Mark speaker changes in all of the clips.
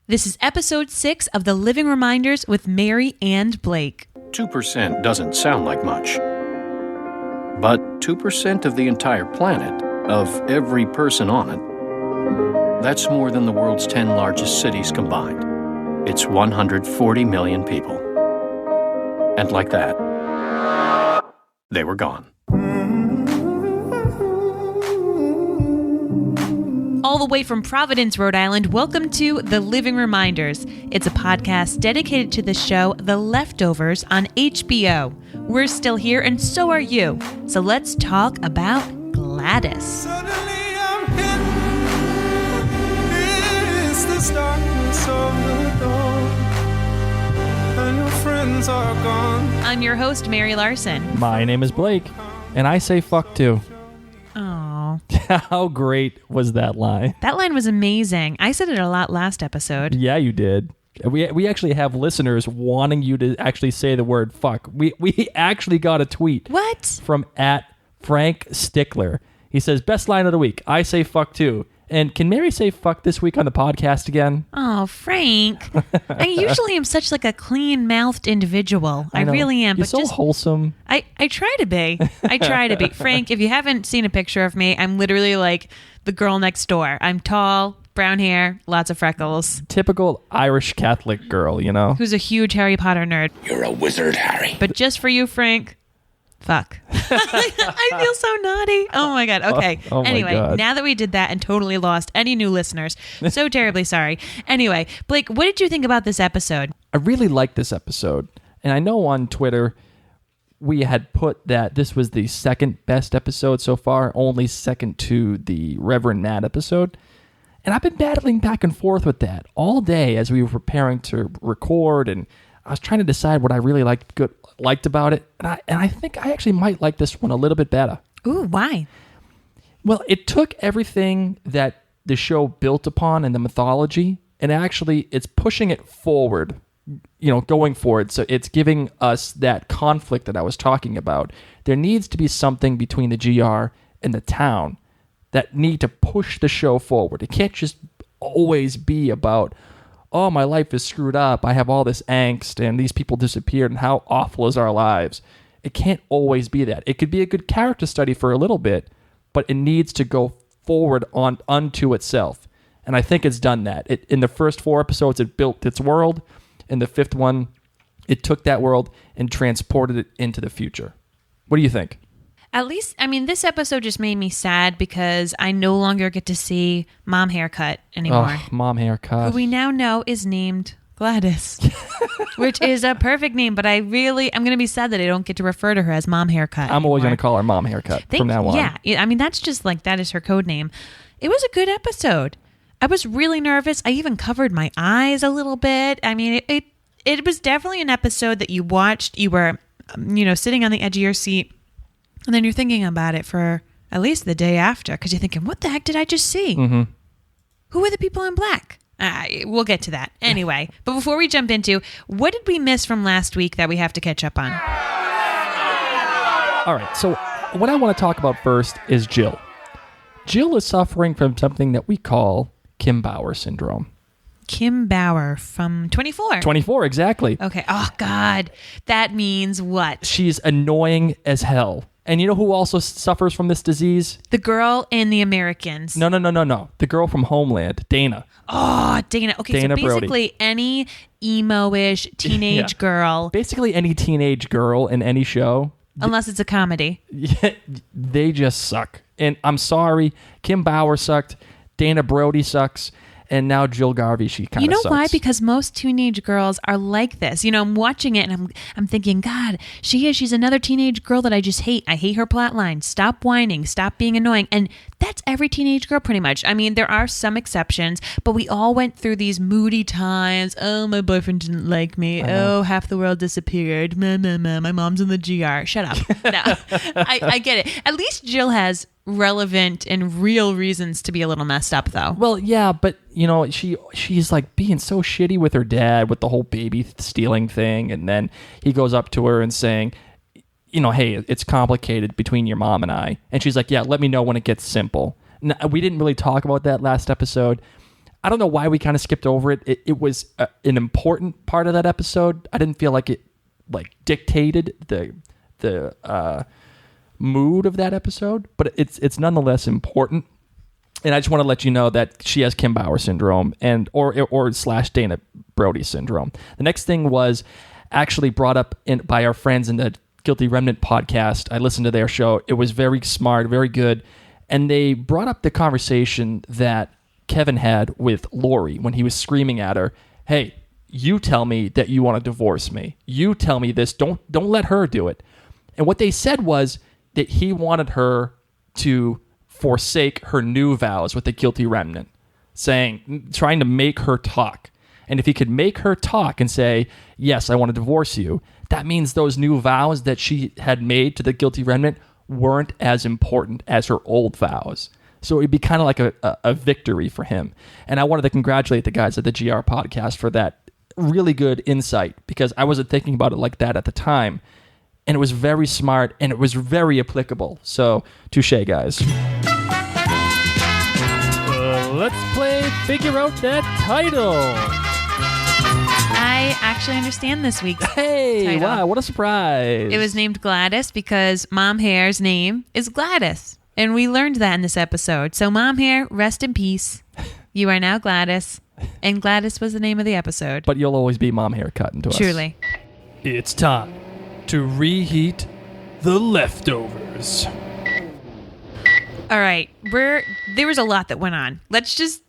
Speaker 1: This is episode 6 of the Living Reminders with Mary and Blake.
Speaker 2: 2% doesn't sound like much. But 2% of the entire planet, of every person on it, that's more than the world's 10 largest cities combined. It's 140 million people. And like that, they were gone.
Speaker 1: All the way from Providence, Rhode Island, welcome to The Living Reminders. It's a podcast dedicated to the show The Leftovers on HBO. We're still here, and so are you. So let's talk about Gladys.
Speaker 3: Suddenly I'm hidden. It's this darkness of the dawn, and your friends are gone.
Speaker 1: I'm your host, Mary Larson.
Speaker 4: My name is Blake, and I say fuck too.
Speaker 1: Aww.
Speaker 4: How great was that line?
Speaker 1: That line was amazing. I said it a lot last episode.
Speaker 4: Yeah, you did. We actually have listeners wanting you to actually say the word fuck. We actually got a tweet.
Speaker 1: What?
Speaker 4: From @Frank Stickler. He says, best line of the week. I say fuck too. And can Mary say fuck this week on the podcast again?
Speaker 1: Oh, Frank. I usually am such like a clean-mouthed individual. I really am.
Speaker 4: You're
Speaker 1: but
Speaker 4: so wholesome.
Speaker 1: I try to be. I try to be. Frank, if you haven't seen a picture of me, I'm literally like the girl next door. I'm tall, brown hair, lots of freckles.
Speaker 4: Typical Irish Catholic girl, you know?
Speaker 1: Who's a huge Harry Potter nerd.
Speaker 5: You're a wizard, Harry.
Speaker 1: But just for you, Frank, fuck. I feel so naughty. Oh my God. Okay.
Speaker 4: Oh my
Speaker 1: anyway,
Speaker 4: God.
Speaker 1: Now that we did that and totally lost any new listeners, so terribly sorry. Anyway, Blake, what did you think about this episode?
Speaker 4: I really liked this episode. And I know on Twitter we had put that this was the second best episode so far, only second to the Reverend Nat episode. And I've been battling back and forth with that all day as we were preparing to record, and I was trying to decide what I really liked about it. And I think I actually might like this one a little bit better.
Speaker 1: Ooh, why?
Speaker 4: Well, it took everything that the show built upon in the mythology, and actually it's pushing it forward, going forward. So it's giving us that conflict that I was talking about. There needs to be something between the GR and the town that need to push the show forward. It can't just always be about, oh, my life is screwed up, I have all this angst, and these people disappeared, and how awful is our lives. It can't always be that. It could be a good character study for a little bit, but it needs to go forward unto itself. And I think it's done that. In the first 4 episodes, it built its world. In the 5th one, it took that world and transported it into the future. What do you think?
Speaker 1: At least, this episode just made me sad because I no longer get to see Mom Haircut anymore.
Speaker 4: Oh, Mom Haircut.
Speaker 1: Who we now know is named Gladys, which is a perfect name, but I'm going to be sad that I don't get to refer to her as Mom Haircut
Speaker 4: I'm always going to call her Mom Haircut from now on.
Speaker 1: Yeah, that's just like, that is her code name. It was a good episode. I was really nervous. I even covered my eyes a little bit. It was definitely an episode that you watched. You were, sitting on the edge of your seat, and then you're thinking about it for at least the day after, because you're thinking, what the heck did I just see?
Speaker 4: Mm-hmm. Who
Speaker 1: are the people in black? We'll get to that. Anyway, but before we jump into, what did we miss from last week that we have to catch up on?
Speaker 4: All right, so what I want to talk about first is Jill. Jill is suffering from something that we call Kim Bauer syndrome.
Speaker 1: Kim Bauer from 24.
Speaker 4: 24, exactly.
Speaker 1: Okay. Oh, God. That means what?
Speaker 4: She's annoying as hell. And you know who also suffers from this disease?
Speaker 1: The girl in The Americans.
Speaker 4: No. The girl from Homeland, Dana.
Speaker 1: Oh, Dana. Okay,
Speaker 4: Dana
Speaker 1: so basically
Speaker 4: Brody.
Speaker 1: Any emo-ish teenage girl.
Speaker 4: Basically any teenage girl in any show.
Speaker 1: Unless it's a comedy.
Speaker 4: They just suck. And I'm sorry, Kim Bauer sucked, Dana Brody sucks, and now Jill Garvey, she kind of sucks.
Speaker 1: You know why? Because most teenage girls are like this. I'm watching it and I'm thinking, God, she's another teenage girl that I just hate. I hate her plot line. Stop whining. Stop being annoying. And that's every teenage girl pretty much. There are some exceptions, but we all went through these moody times. Oh, my boyfriend didn't like me. Oh, half the world disappeared. My mom's in the GR. Shut up. No, I get it. At least Jill has relevant and real reasons to be a little messed up, though.
Speaker 4: Well, yeah, but she's like being so shitty with her dad with the whole baby stealing thing, and then he goes up to her and saying, hey, it's complicated between your mom and I, and she's like, yeah, let me know when it gets simple. Now, we didn't really talk about that last episode. I don't know why we kind of skipped over it. It was an important part of that episode. I didn't feel like it like dictated the mood of that episode, but it's nonetheless important. And I just want to let you know that she has Kim Bauer syndrome or / Dana Brody syndrome. The next thing was actually brought up by our friends in the Guilty Remnant podcast. I listened to their show. It was very smart, very good. And they brought up the conversation that Kevin had with Lori when he was screaming at her, hey, you tell me that you want to divorce me. You tell me this. Don't let her do it. And what they said was that he wanted her to forsake her new vows with the Guilty Remnant, trying to make her talk. And if he could make her talk and say, yes, I want to divorce you, that means those new vows that she had made to the Guilty Remnant weren't as important as her old vows. So it'd be kind of like a victory for him. And I wanted to congratulate the guys at the GR podcast for that really good insight, because I wasn't thinking about it like that at the time. And it was very smart, and it was very applicable. So, touche, guys. Let's play Figure Out That Title.
Speaker 1: I actually understand this week's
Speaker 4: Hey,
Speaker 1: title.
Speaker 4: Wow, what a surprise.
Speaker 1: It was named Gladys because Mom Hair's name is Gladys. And we learned that in this episode. So, Mom Hair, rest in peace. You are now Gladys. And Gladys was the name of the episode.
Speaker 4: But you'll always be Mom Haircut to us.
Speaker 1: Truly.
Speaker 4: It's time to reheat the leftovers.
Speaker 1: All right. There was a lot that went on. Let's just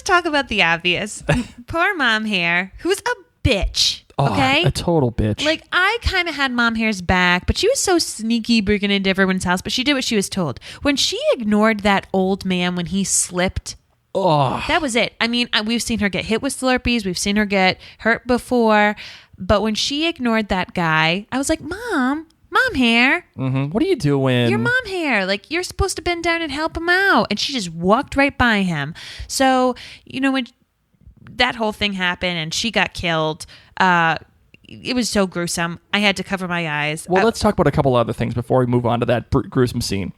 Speaker 1: talk about the obvious. Poor Mom Hair, who's a bitch. Okay?
Speaker 4: A total bitch.
Speaker 1: Like, I kind of had Mom Hair's back, but she was so sneaky breaking into everyone's house, but she did what she was told. When she ignored that old man when he slipped, that was it. I mean, we've seen her get hit with Slurpees. We've seen her get hurt before. But when she ignored that guy, I was like, Mom Hair.
Speaker 4: Mm-hmm. What are you doing?
Speaker 1: You're Mom Hair. Like, you're supposed to bend down and help him out. And she just walked right by him. So, when that whole thing happened and she got killed, it was so gruesome. I had to cover my eyes.
Speaker 4: Well, let's talk about a couple other things before we move on to that gruesome scene.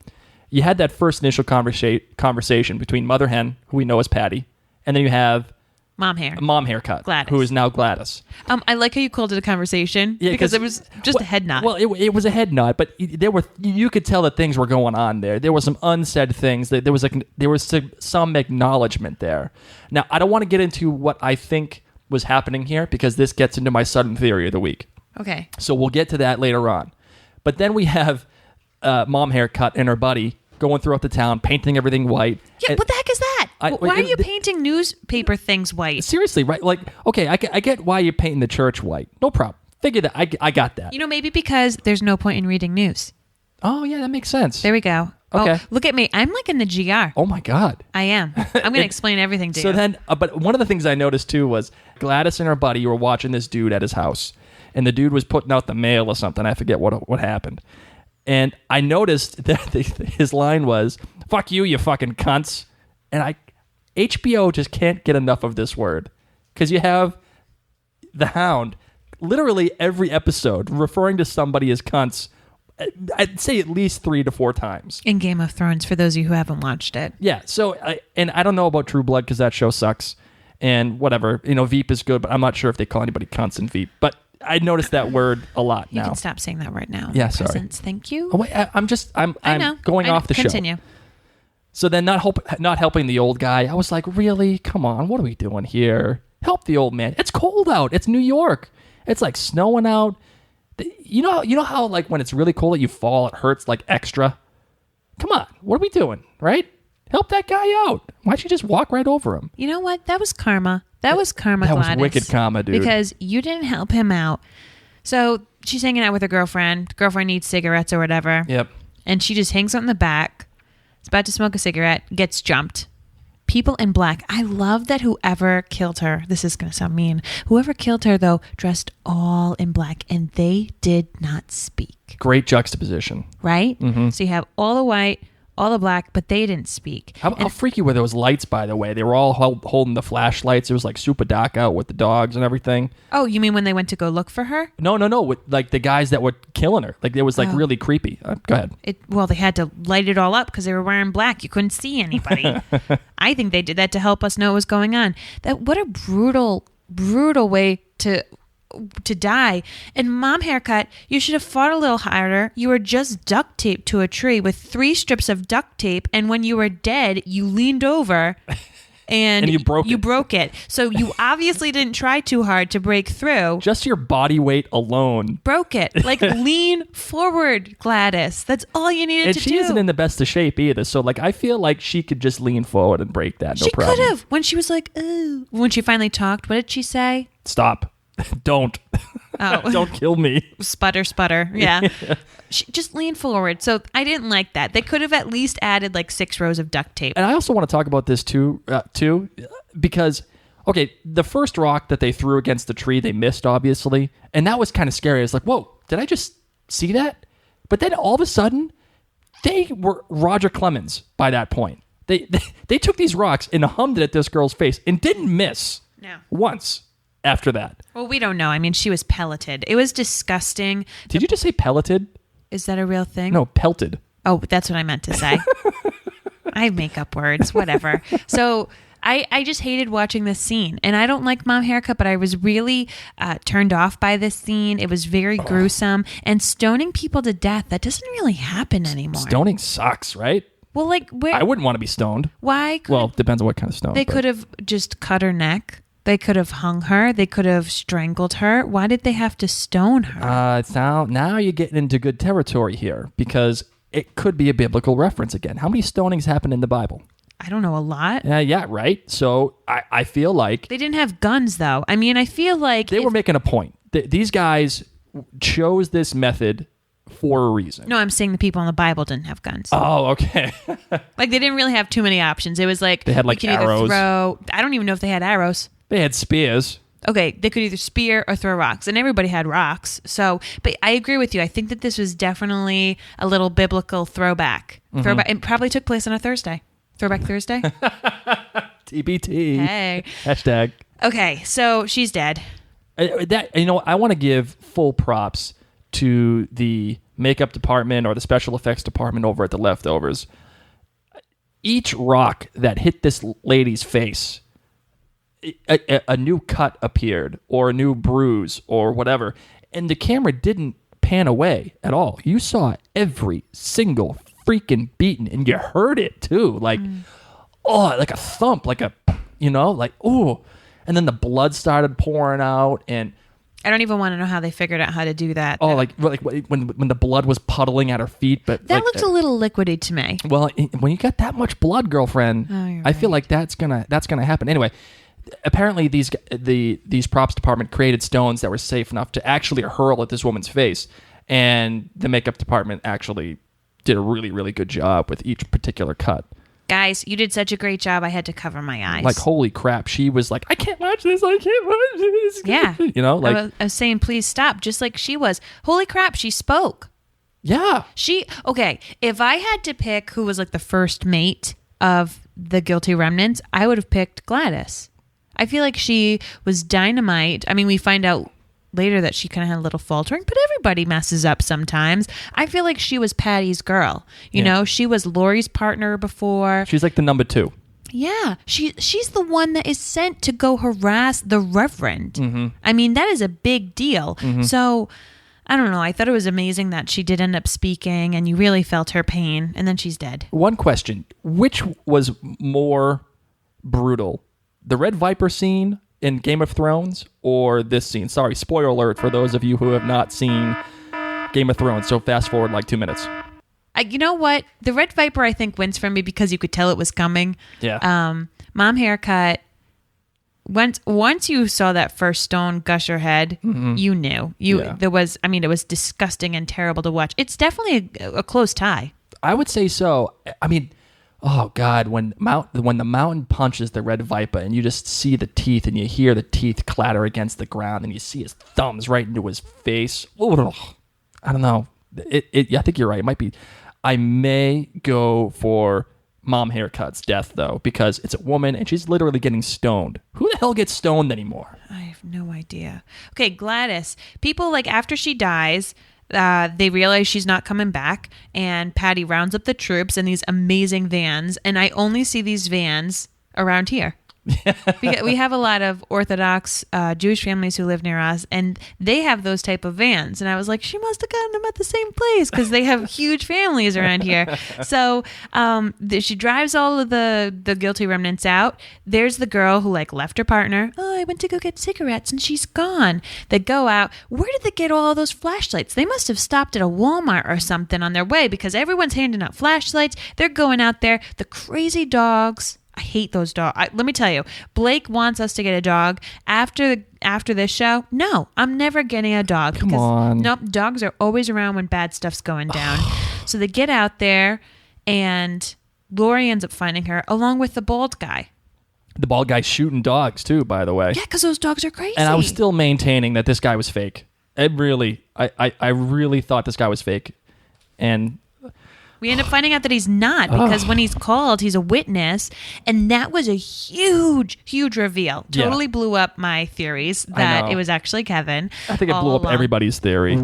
Speaker 4: You had that first initial conversation between Mother Hen, who we know as Patty, and then you have
Speaker 1: Mom Haircut,
Speaker 4: Gladys, who is now Gladys.
Speaker 1: I like how you called it a conversation, because it was just a head nod.
Speaker 4: Well, it was a head nod, but you could tell that things were going on there. There were some unsaid things. There was some acknowledgement there. Now, I don't want to get into what I think was happening here, because this gets into my sudden theory of the week.
Speaker 1: Okay.
Speaker 4: So we'll get to that later on. But then we have Mom Haircut and her buddy going throughout the town, painting everything white.
Speaker 1: Yeah, what the heck is that? Why are you painting newspaper things white?
Speaker 4: Seriously, right? Like, okay, I get why you're painting the church white. No problem. Figure that. I got that.
Speaker 1: Maybe because there's no point in reading news.
Speaker 4: Oh, yeah, that makes sense.
Speaker 1: There we go.
Speaker 4: Okay.
Speaker 1: Oh, look at me. I'm like in the GR.
Speaker 4: Oh, my God.
Speaker 1: I am. I'm going to explain everything to you.
Speaker 4: So then, but one of the things I noticed, too, was Gladys and her buddy were watching this dude at his house. And the dude was putting out the mail or something. I forget what happened. And I noticed that his line was, fuck you, you fucking cunts. And HBO just can't get enough of this word. Because you have the Hound literally every episode referring to somebody as cunts, I'd say at least 3 to 4 times.
Speaker 1: In Game of Thrones, for those of you who haven't watched it.
Speaker 4: Yeah, so, and I don't know about True Blood because that show sucks. And whatever, Veep is good, but I'm not sure if they call anybody cunts in Veep. But I noticed that word a lot now.
Speaker 1: You can stop saying that right now.
Speaker 4: Yeah, sorry.
Speaker 1: Presents. Thank you.
Speaker 4: Oh, wait, I'm going off the show.
Speaker 1: Continue.
Speaker 4: So then not helping the old guy, I was like, really? Come on, what are we doing here? Help the old man. It's cold out. It's New York. It's like snowing out. You know how like when it's really cold that you fall, it hurts like extra? Come on, what are we doing, right? Help that guy out. Why don't you just walk right over him?
Speaker 1: You know what? That was karma. That was karma,
Speaker 4: That
Speaker 1: Gladys.
Speaker 4: was wicked karma, dude.
Speaker 1: Because you didn't help him out. So she's hanging out with her girlfriend. Girlfriend needs cigarettes or whatever.
Speaker 4: Yep.
Speaker 1: And she just hangs out in the back. Is about to smoke a cigarette. Gets jumped. People in black. I love that whoever killed her, this is going to sound mean, whoever killed her, though, dressed all in black. And they did not speak.
Speaker 4: Great juxtaposition.
Speaker 1: Right? Mm-hmm. So you have all the white, all the black, but they didn't speak.
Speaker 4: How freaky were those lights, by the way? They were all holding the flashlights. It was like super dark out with the dogs and everything.
Speaker 1: Oh, you mean when they went to go look for her?
Speaker 4: No. With like the guys that were killing her. Like it was like really creepy. Go ahead.
Speaker 1: Well, they had to light it all up because they were wearing black. You couldn't see anybody. I think they did that to help us know what was going on. What a brutal way to die. And mom haircut, you should have fought a little harder. You were just duct taped to a tree with 3 strips of duct tape, and when you were dead, you leaned over and you broke it. So you obviously didn't try too hard to break through.
Speaker 4: Just your body weight alone
Speaker 1: Broke it. Like, lean forward, Gladys. That's all you needed to do.
Speaker 4: And she isn't in the best of shape either. So, like, I feel like she could just lean forward and break that. No problem.
Speaker 1: She could have. When she was like, ooh. When she finally talked, what did she say?
Speaker 4: Stop. Don't.
Speaker 1: Oh.
Speaker 4: Don't kill me.
Speaker 1: Sputter. Yeah. She just leaned forward. So I didn't like that. They could have at least added like 6 rows of duct tape.
Speaker 4: And I also want to talk about this too, because, okay, the first rock that they threw against the tree, they missed, obviously. And that was kind of scary. It's like, whoa, did I just see that? But then all of a sudden, they were Roger Clemens by that point. They took these rocks and hummed it at this girl's face and didn't miss once. After that.
Speaker 1: Well, we don't know. I mean, she was pelleted. It was disgusting.
Speaker 4: Did you just say pelleted?
Speaker 1: Is that a real thing?
Speaker 4: No, pelted.
Speaker 1: Oh, that's what I meant to say. I make up words, whatever. So I just hated watching this scene. And I don't like mom haircut, but I was really turned off by this scene. It was very gruesome. And stoning people to death, that doesn't really happen anymore.
Speaker 4: Stoning sucks, right?
Speaker 1: Well, like, where?
Speaker 4: I wouldn't want to be stoned.
Speaker 1: Why?
Speaker 4: Well, depends on what kind of stone.
Speaker 1: They could have just cut her neck. They could have hung her. They could have strangled her. Why did they have to stone her?
Speaker 4: Now you're getting into good territory here, because it could be a biblical reference again. How many stonings happen in the Bible?
Speaker 1: I don't know, a lot.
Speaker 4: Yeah, right. So I feel like...
Speaker 1: They didn't have guns, though. I mean, I feel like...
Speaker 4: They were making a point. These guys chose this method for a reason.
Speaker 1: No, I'm saying the people in the Bible didn't have guns.
Speaker 4: Oh, okay.
Speaker 1: Like, they didn't really have too many options. It was like...
Speaker 4: They had, like, arrows.
Speaker 1: I don't even know if they had arrows.
Speaker 4: They had spears.
Speaker 1: Okay, they could either spear or throw rocks, and everybody had rocks. So, but I agree with you. I think that this was definitely a little biblical throwback. It probably took place on a Thursday. Throwback Thursday?
Speaker 4: TBT.
Speaker 1: Hey.
Speaker 4: Hashtag.
Speaker 1: Okay, so she's dead.
Speaker 4: I want to give full props to the makeup department or the special effects department over at The Leftovers. Each rock that hit this lady's face, a new cut appeared or a new bruise or whatever, and the camera didn't pan away at all. You saw every single freaking beating, and you heard it too, like like a thump, like a ooh, and then the blood started pouring out, and
Speaker 1: I don't even want to know how they figured out how to do that.
Speaker 4: Oh, like when the blood was puddling at her feet, but
Speaker 1: that looked a little liquidy to me.
Speaker 4: Well, when you got that much blood, girlfriend, I feel like that's gonna happen anyway. Apparently, these props department created stones that were safe enough to actually hurl at this woman's face, and the makeup department actually did a really, really good job with each particular cut.
Speaker 1: Guys, you did such a great job. I had to cover my eyes.
Speaker 4: Like, holy crap. She was like, I can't watch this.
Speaker 1: Yeah.
Speaker 4: Like,
Speaker 1: I was saying, please stop, just like she was. Holy crap, she spoke.
Speaker 4: Yeah.
Speaker 1: Okay, if I had to pick who was like the first mate of the guilty remnants, I would have picked Gladys. I feel like she was dynamite. I mean, we find out later that she kind of had a little faltering, but everybody messes up sometimes. I feel like she was Patty's girl. You know, she was Lori's partner before.
Speaker 4: She's like the number 2.
Speaker 1: Yeah, she's the one that is sent to go harass the Reverend. Mm-hmm. I mean, that is a big deal. Mm-hmm. So, I don't know. I thought it was amazing that she did end up speaking, and you really felt her pain, and then she's dead.
Speaker 4: One question. Which was more brutal? The Red Viper scene in Game of Thrones or this scene? Sorry, spoiler alert for those of you who have not seen Game of Thrones, so fast forward like 2 minutes.
Speaker 1: You know what? The Red Viper, I think, wins for me because you could tell it was coming.
Speaker 4: Yeah.
Speaker 1: Mom haircut. Once you saw that first stone gush her head, you knew. It was disgusting and terrible to watch. It's definitely a close tie.
Speaker 4: I would say so. I mean, oh God, when the mountain punches the Red Viper and you just see the teeth and you hear the teeth clatter against the ground and you see his thumbs right into his face. I don't know. I think you're right. It might be. I may go for Mom Haircut's death, though, because it's a woman and she's literally getting stoned. Who the hell gets stoned anymore?
Speaker 1: I have no idea. Okay, Gladys. People, like, after she dies, they realize she's not coming back, and Patty rounds up the troops in these amazing vans, and I only see these vans around here. We have a lot of Orthodox Jewish families who live near us, and they have those type of vans. And I was like, she must have gotten them at the same place because they have huge families around here. So she drives all of the guilty remnants out. There's the girl who like left her partner. Oh, I went to go get cigarettes and she's gone. They go out. Where did they get all of those flashlights? They must have stopped at a Walmart or something on their way because everyone's handing out flashlights. They're going out there. The crazy dogs. I hate those dogs. Let me tell you, Blake wants us to get a dog after this show. No, I'm never getting a dog.
Speaker 4: Come on.
Speaker 1: Nope, dogs are always around when bad stuff's going down. So they get out there, and Lori ends up finding her along with the bald guy.
Speaker 4: The bald guy's shooting dogs too, by the way.
Speaker 1: Yeah, because those dogs are crazy.
Speaker 4: And I was still maintaining that this guy was fake. I really thought this guy was fake. And
Speaker 1: we end up finding out that he's not, because when he's called, he's a witness. And that was a huge, huge reveal. Totally blew up my theories that it was actually Kevin.
Speaker 4: I think it blew up everybody's theory.
Speaker 1: Yeah,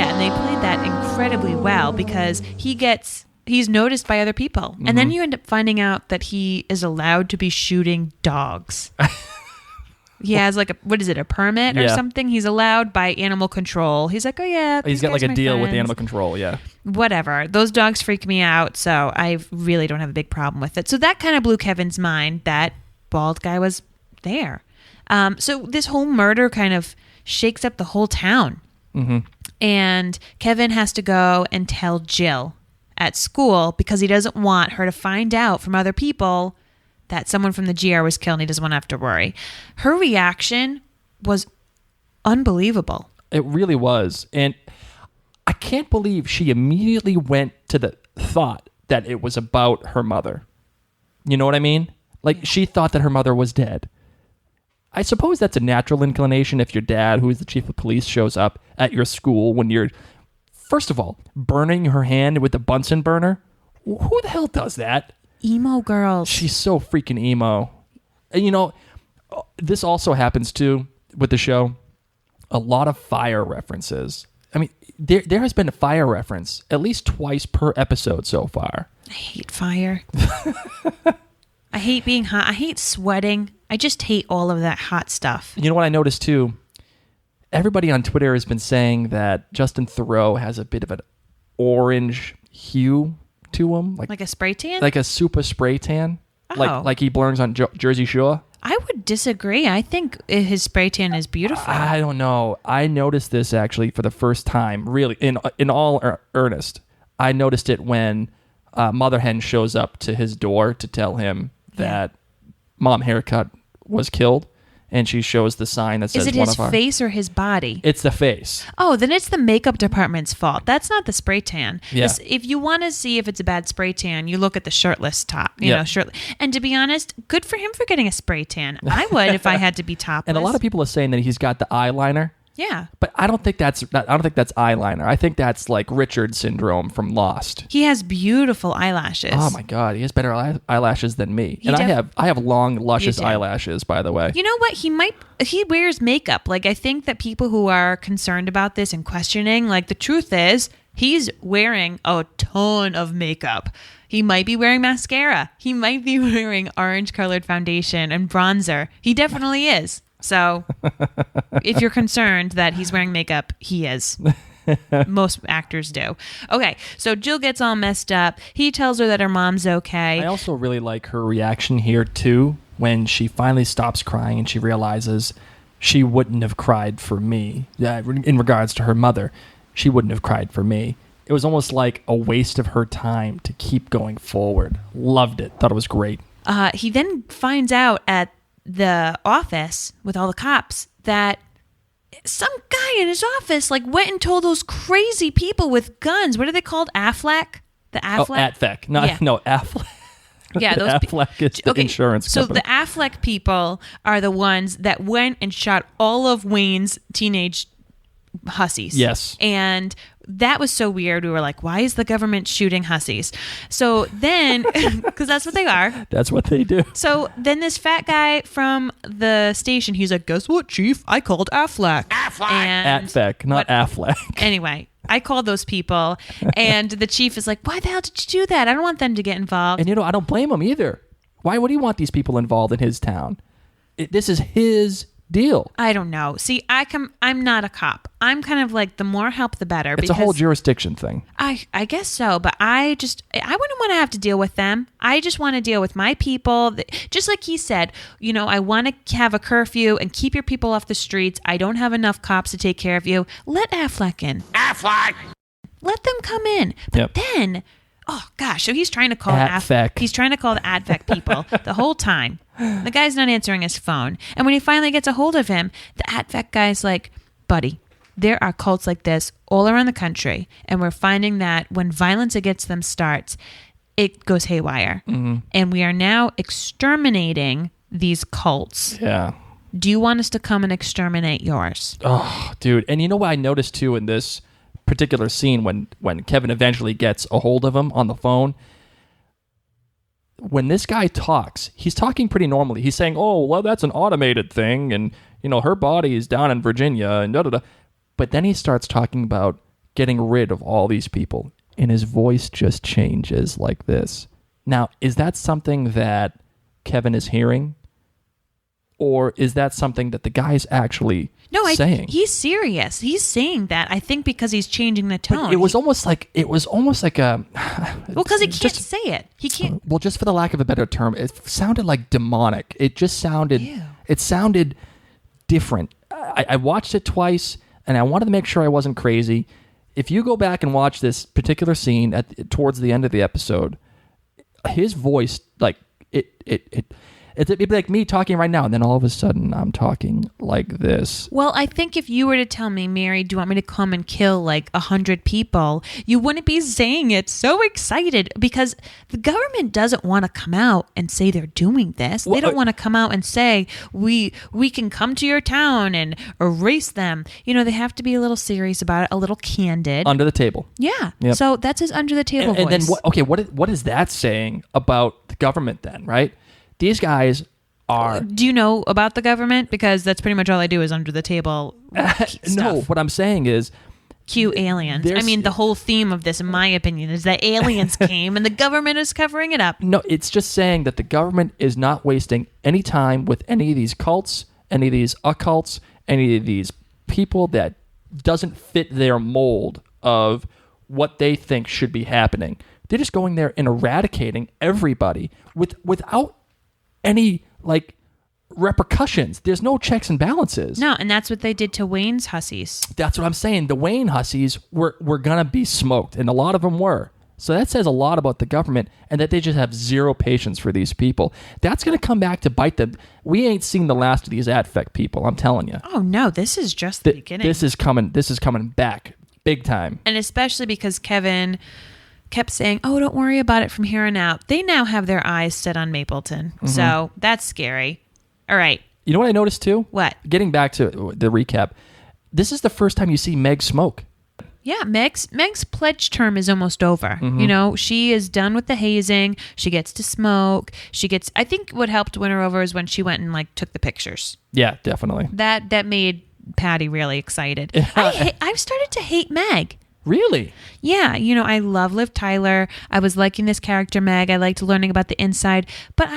Speaker 1: and they played that incredibly well because he's noticed by other people. Mm-hmm. And then you end up finding out that he is allowed to be shooting dogs. He has like a permit or something? He's allowed by animal control. He's like, oh yeah.
Speaker 4: He's got like a deal with animal control, yeah.
Speaker 1: Whatever. Those dogs freak me out, so I really don't have a big problem with it. So that kind of blew Kevin's mind that bald guy was there. So this whole murder kind of shakes up the whole town. Mm-hmm. And Kevin has to go and tell Jill at school because he doesn't want her to find out from other people that someone from the GR was killed and he doesn't want to have to worry. Her reaction was unbelievable.
Speaker 4: It really was. And I can't believe she immediately went to the thought that it was about her mother. You know what I mean? Like, she thought that her mother was dead. I suppose that's a natural inclination if your dad, who is the chief of police, shows up at your school when you're, first of all, burning her hand with a Bunsen burner. Who the hell does that?
Speaker 1: Emo girls.
Speaker 4: She's so freaking emo. And you know, this also happens too with the show. A lot of fire references. I mean, there has been a fire reference at least twice per episode so far.
Speaker 1: I hate fire. I hate being hot. I hate sweating. I just hate all of that hot stuff.
Speaker 4: You know what I noticed too? Everybody on Twitter has been saying that Justin Theroux has a bit of an orange hue to him,
Speaker 1: like a spray tan,
Speaker 4: like a super spray tan, like he belongs on Jersey Shore.
Speaker 1: I would disagree. I think his spray tan is beautiful.
Speaker 4: I don't know. I noticed this actually for the first time, really, in all earnest. I noticed it when Mother Hen shows up to his door to tell him that Mom Haircut was killed. And she shows the sign that says,
Speaker 1: "Is it his face or his body?"
Speaker 4: It's the face.
Speaker 1: Oh, then it's the makeup department's fault. That's not the spray tan.
Speaker 4: Yeah.
Speaker 1: If you want to see if it's a bad spray tan, you look at the shirtless top. You know, shirtless. And to be honest, good for him for getting a spray tan. I would if I had to be topless.
Speaker 4: And a lot of people are saying that he's got the eyeliner.
Speaker 1: Yeah.
Speaker 4: But I don't think that's eyeliner. I think that's like Richard syndrome from Lost.
Speaker 1: He has beautiful eyelashes.
Speaker 4: Oh my God, he has better eyelashes than me. I have long, luscious eyelashes, by the way.
Speaker 1: You know what? He wears makeup. Like, I think that people who are concerned about this and questioning, like, the truth is he's wearing a ton of makeup. He might be wearing mascara. He might be wearing orange colored foundation and bronzer. He definitely is. So if you're concerned that he's wearing makeup, he is. Most actors do. Okay, so Jill gets all messed up. He tells her that her mom's okay.
Speaker 4: I also really like her reaction here, too, when she finally stops crying and she realizes she wouldn't have cried for me. In regards to her mother, she wouldn't have cried for me. It was almost like a waste of her time to keep going forward. Loved it. Thought it was great.
Speaker 1: He then finds out at the office with all the cops that some guy in his office like went and told those crazy people with guns. What are they called? Affleck? The Affleck?
Speaker 4: Atfec. No, Affleck.
Speaker 1: Yeah, those
Speaker 4: Affleck is the insurance company.
Speaker 1: So the Affleck people are the ones that went and shot all of Wayne's teenage hussies.
Speaker 4: Yes.
Speaker 1: And that was so weird. We were like, why is the government shooting hussies? So then, because that's what they are.
Speaker 4: That's what they do.
Speaker 1: So then this fat guy from the station, he's like, guess what, Chief? I called Affleck.
Speaker 4: Affleck, not Affleck.
Speaker 1: Anyway, I called those people, and the chief is like, why the hell did you do that? I don't want them to get involved.
Speaker 4: And I don't blame him either. Why would he want these people involved in his town? This is his deal.
Speaker 1: I don't know. See, I'm not a cop. I'm kind of like, the more help, the better.
Speaker 4: It's a whole jurisdiction thing.
Speaker 1: I guess so, but I wouldn't want to have to deal with them. I just want to deal with my people. Just like he said, I want to have a curfew and keep your people off the streets. I don't have enough cops to take care of you. Let Affleck in. Affleck! Let them come in. But then, oh gosh, so he's trying to call He's trying to call the AdVec people the whole time. The guy's not answering his phone. And when he finally gets a hold of him, the AdVec guy's like, buddy, there are cults like this all around the country, and we're finding that when violence against them starts, it goes haywire. Mm-hmm. And we are now exterminating these cults.
Speaker 4: Yeah.
Speaker 1: Do you want us to come and exterminate yours?
Speaker 4: Oh, dude. And you know what I noticed too in this particular scene when Kevin eventually gets a hold of him on the phone? When this guy talks, he's talking pretty normally. He's saying, oh, well, that's an automated thing, and, her body is down in Virginia, and da-da-da. But then he starts talking about getting rid of all these people, and his voice just changes like this. Now, is that something that Kevin is hearing? Or is that something that the guy's actually saying?
Speaker 1: He's serious. He's saying that, I think, because he's changing the tone.
Speaker 4: But it was almost like a...
Speaker 1: Well, because he can't say it. He can't...
Speaker 4: Well, just for the lack of a better term, it sounded like demonic. It just sounded... Ew. It sounded different. I watched it twice, and I wanted to make sure I wasn't crazy. If you go back and watch this particular scene towards the end of the episode, his voice, like, it'd be like me talking right now, and then all of a sudden I'm talking like this.
Speaker 1: Well, I think if you were to tell me, Mary, do you want me to come and kill like 100 people, you wouldn't be saying it so excited, because the government doesn't want to come out and say they're doing this. They don't want to come out and say, we can come to your town and erase them. They have to be a little serious about it, a little candid.
Speaker 4: Under the table.
Speaker 1: Yeah.
Speaker 4: Yep.
Speaker 1: So that's his under the table voice.
Speaker 4: And then, what is that saying about the government then, right? These guys are...
Speaker 1: Do you know about the government? Because that's pretty much all I do is under the table stuff.
Speaker 4: No, what I'm saying is...
Speaker 1: Cue aliens. I mean, the whole theme of this, in my opinion, is that aliens came and the government is covering it up.
Speaker 4: No, it's just saying that the government is not wasting any time with any of these cults, any of these occults, any of these people that doesn't fit their mold of what they think should be happening. They're just going there and eradicating everybody without any repercussions. There's no checks and balances.
Speaker 1: No, and that's what they did to Wayne's hussies.
Speaker 4: That's what I'm saying. The Wayne hussies were gonna be smoked, and a lot of them were. So that says a lot about the government, and that they just have zero patience for these people. That's gonna come back to bite them. We ain't seen the last of these AdFec people, I'm telling you.
Speaker 1: Oh no, this is just the beginning.
Speaker 4: This is coming back big time.
Speaker 1: And especially because Kevin kept saying, oh, don't worry about it from here on out. They now have their eyes set on Mapleton. Mm-hmm. So that's scary. All right.
Speaker 4: You know what I noticed too?
Speaker 1: What?
Speaker 4: Getting back to the recap, this is the first time you see Meg smoke.
Speaker 1: Yeah, Meg's pledge term is almost over. Mm-hmm. She is done with the hazing. She gets to smoke. I think what helped win her over is when she went and took the pictures.
Speaker 4: Yeah, definitely.
Speaker 1: That made Patty really excited. I've started to hate Meg.
Speaker 4: Really?
Speaker 1: Yeah. I love Liv Tyler. I was liking this character, Meg. I liked learning about the inside. But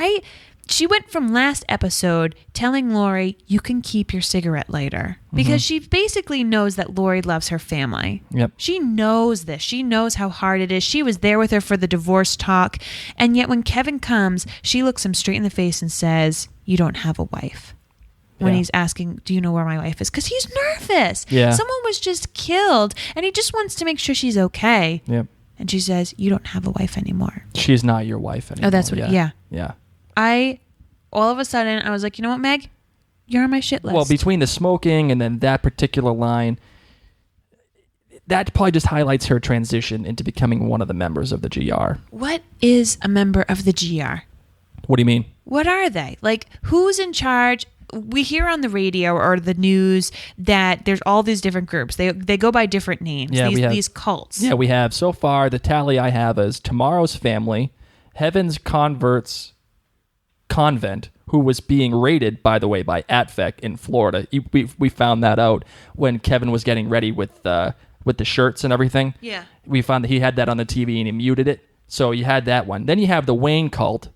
Speaker 1: she went from last episode telling Lori, you can keep your cigarette lighter. Because she basically knows that Lori loves her family.
Speaker 4: Yep.
Speaker 1: She knows this. She knows how hard it is. She was there with her for the divorce talk. And yet when Kevin comes, she looks him straight in the face and says, you don't have a wife. When he's asking, do you know where my wife is? Because he's nervous.
Speaker 4: Yeah.
Speaker 1: Someone was just killed, and he just wants to make sure she's okay.
Speaker 4: Yep.
Speaker 1: And she says, you don't have a wife anymore.
Speaker 4: She's not your wife anymore.
Speaker 1: Oh, that's what, yeah.
Speaker 4: Yeah.
Speaker 1: All of a sudden, I was like, you know what, Meg? You're on my shit list.
Speaker 4: Well, between the smoking and then that particular line, that probably just highlights her transition into becoming one of the members of the GR.
Speaker 1: What is a member of the GR?
Speaker 4: What do you mean?
Speaker 1: What are they? Who's in charge? we hear on the radio or the news that there's all these different groups. They go by different names.
Speaker 4: Yeah,
Speaker 1: these cults.
Speaker 4: Yeah, we have so far the tally I have is Tomorrow's Family, Heaven's Converts Convent, who was being raided, by the way, by ATFEC in Florida. We found that out when Kevin was getting ready with the shirts and everything.
Speaker 1: Yeah.
Speaker 4: We found that he had that on the TV and he muted it. So you had that one. Then you have the Wayne cult,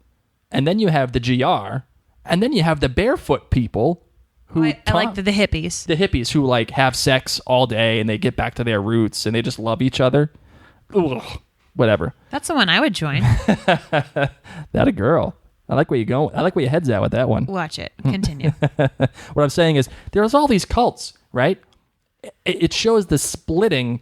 Speaker 4: and then you have the GR, and then you have the barefoot people who
Speaker 1: I like the hippies.
Speaker 4: The hippies who like have sex all day and they get back to their roots and they just love each other. Ugh, whatever.
Speaker 1: That's the one I would join.
Speaker 4: That a girl. I like where you're going. I like where your head's at with that one.
Speaker 1: Watch it. Continue.
Speaker 4: What I'm saying is there's all these cults, right? It shows the splitting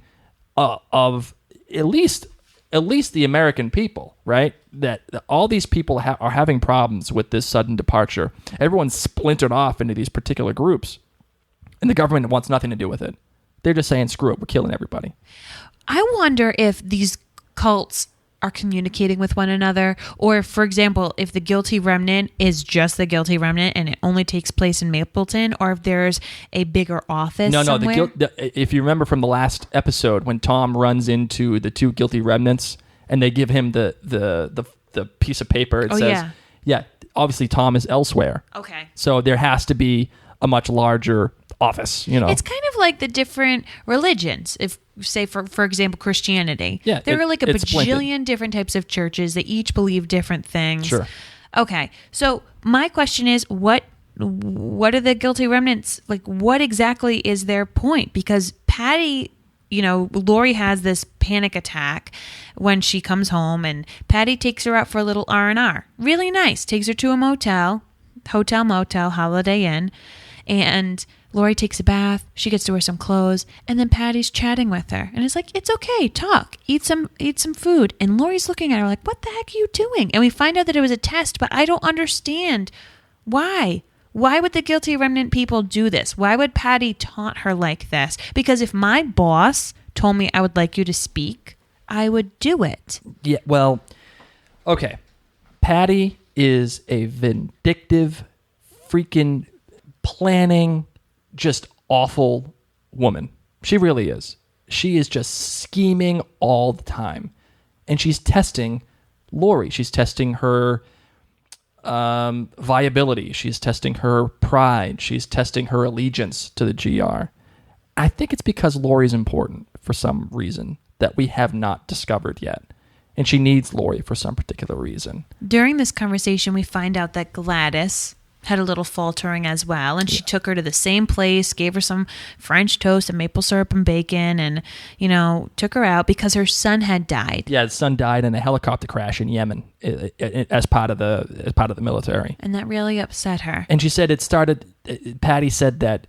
Speaker 4: of at least the American people, right? That all these people are having problems with this sudden departure. Everyone's splintered off into these particular groups, and the government wants nothing to do with it. They're just saying, screw it, we're killing everybody.
Speaker 1: I wonder if these cults are communicating with one another, or for example, if the guilty remnant is just the guilty remnant and it only takes place in Mapleton, or if there's a bigger office somewhere.
Speaker 4: If you remember from the last episode when Tom runs into the two guilty remnants and they give him the piece of paper, it says, yeah, obviously Tom is elsewhere.
Speaker 1: Okay.
Speaker 4: So there has to be a much larger office, you know.
Speaker 1: It's kind of like the different religions. If say for example Christianity, there are like a bajillion different types of churches. They each believe different things.
Speaker 4: Sure.
Speaker 1: Okay, so my question is, what are the guilty remnants like? What exactly is their point? Because Patty, Lori has this panic attack when she comes home, and Patty takes her out for a little R&R. Really nice. Takes her to a motel, Holiday Inn, and Lori takes a bath, she gets to wear some clothes, and then Patty's chatting with her. And it's like, it's okay, talk, eat some food. And Lori's looking at her like, what the heck are you doing? And we find out that it was a test, but I don't understand why. Why would the guilty remnant people do this? Why would Patty taunt her like this? Because if my boss told me I would like you to speak, I would do it.
Speaker 4: Yeah, well, okay. Patty is a vindictive, freaking planning, just awful woman. She really is. She is just scheming all the time. And she's testing Lori. She's testing her viability. She's testing her pride. She's testing her allegiance to the GR. I think it's because Lori's important for some reason that we have not discovered yet. And she needs Lori for some particular reason.
Speaker 1: During this conversation, we find out that Gladys had a little faltering as well, and she took her to the same place, gave her some French toast and maple syrup and bacon, and took her out because her son had died.
Speaker 4: Yeah, his son died in a helicopter crash in Yemen as part of the military,
Speaker 1: and that really upset her.
Speaker 4: And she said Patty said that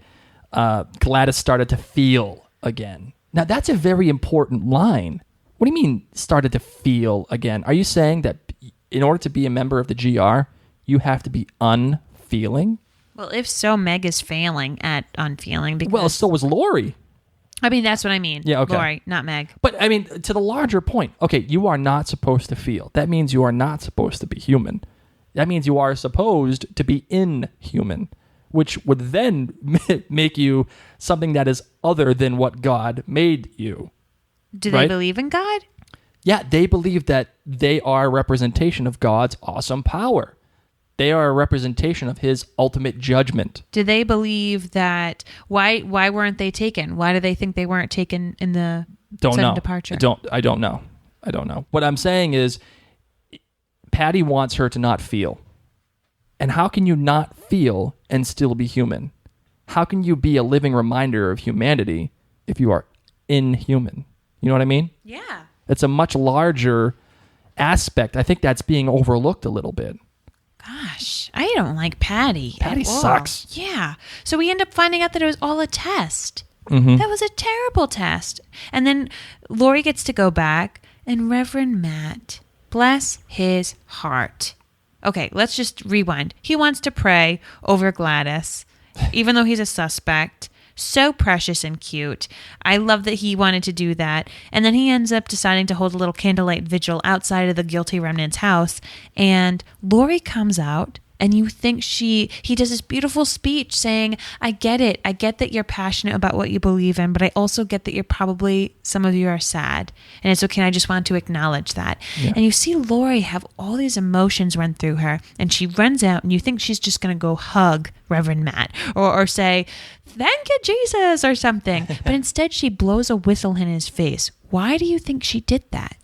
Speaker 4: Gladys started to feel again. Now that's a very important line. What do you mean started to feel again? Are you saying that in order to be a member of the GR, you have to be unfeeling?
Speaker 1: Well, if so, Meg is failing at unfeeling. Because,
Speaker 4: well, so was Lori.
Speaker 1: I mean, that's what I mean.
Speaker 4: Yeah, okay.
Speaker 1: Lori, not Meg.
Speaker 4: But, I mean, to the larger point, okay, you are not supposed to feel. That means you are not supposed to be human. That means you are supposed to be inhuman, which would then make you something that is other than what God made you.
Speaker 1: Do they believe in God?
Speaker 4: Yeah, they believe that they are a representation of God's awesome power. They are a representation of his ultimate judgment.
Speaker 1: Do they believe that... Why weren't they taken? Why do they think they weren't taken in the sudden departure?
Speaker 4: I don't know. What I'm saying is Patty wants her to not feel. And how can you not feel and still be human? How can you be a living reminder of humanity if you are inhuman? You know what I mean?
Speaker 1: Yeah.
Speaker 4: It's a much larger aspect. I think that's being overlooked a little bit.
Speaker 1: Gosh, I don't like Patty.
Speaker 4: Patty sucks.
Speaker 1: Yeah. So we end up finding out that it was all a test.
Speaker 4: Mm-hmm.
Speaker 1: That was a terrible test. And then Lori gets to go back, and Reverend Matt, bless his heart. Okay, let's just rewind. He wants to pray over Gladys, even though he's a suspect. So precious and cute. I love that he wanted to do that. And then he ends up deciding to hold a little candlelight vigil outside of the guilty remnant's house. And Lori comes out And you think he does this beautiful speech saying, I get it. I get that you're passionate about what you believe in, but I also get that some of you are sad. And it's okay. I just want to acknowledge that. Yeah. And you see Lori have all these emotions run through her, and she runs out, and you think she's just going to go hug Reverend Matt or say, thank you, Jesus, or something. But instead, she blows a whistle in his face. Why do you think she did that?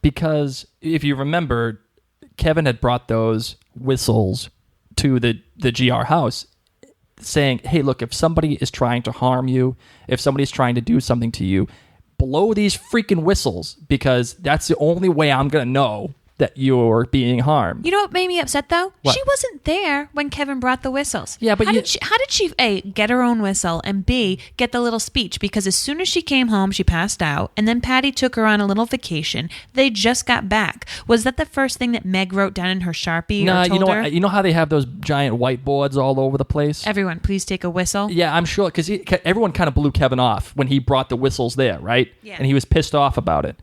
Speaker 4: Because if you remember, Kevin had brought those whistles to the GR house saying, hey, look, if somebody is trying to harm you, if somebody's trying to do something to you, blow these freaking whistles, because that's the only way I'm going to know that you're being harmed.
Speaker 1: You know what made me upset, though?
Speaker 4: What?
Speaker 1: She wasn't there when Kevin brought the whistles.
Speaker 4: Yeah, but
Speaker 1: how did she A, get her own whistle, and B, get the little speech? Because as soon as she came home, she passed out, and then Patty took her on a little vacation. They just got back. Was that the first thing that Meg wrote down in her Sharpie or told her?
Speaker 4: You know how they have those giant whiteboards all over the place?
Speaker 1: Everyone, please take a whistle.
Speaker 4: Yeah, I'm sure, because everyone kind of blew Kevin off when he brought the whistles there, right?
Speaker 1: Yeah.
Speaker 4: And he was pissed off about it.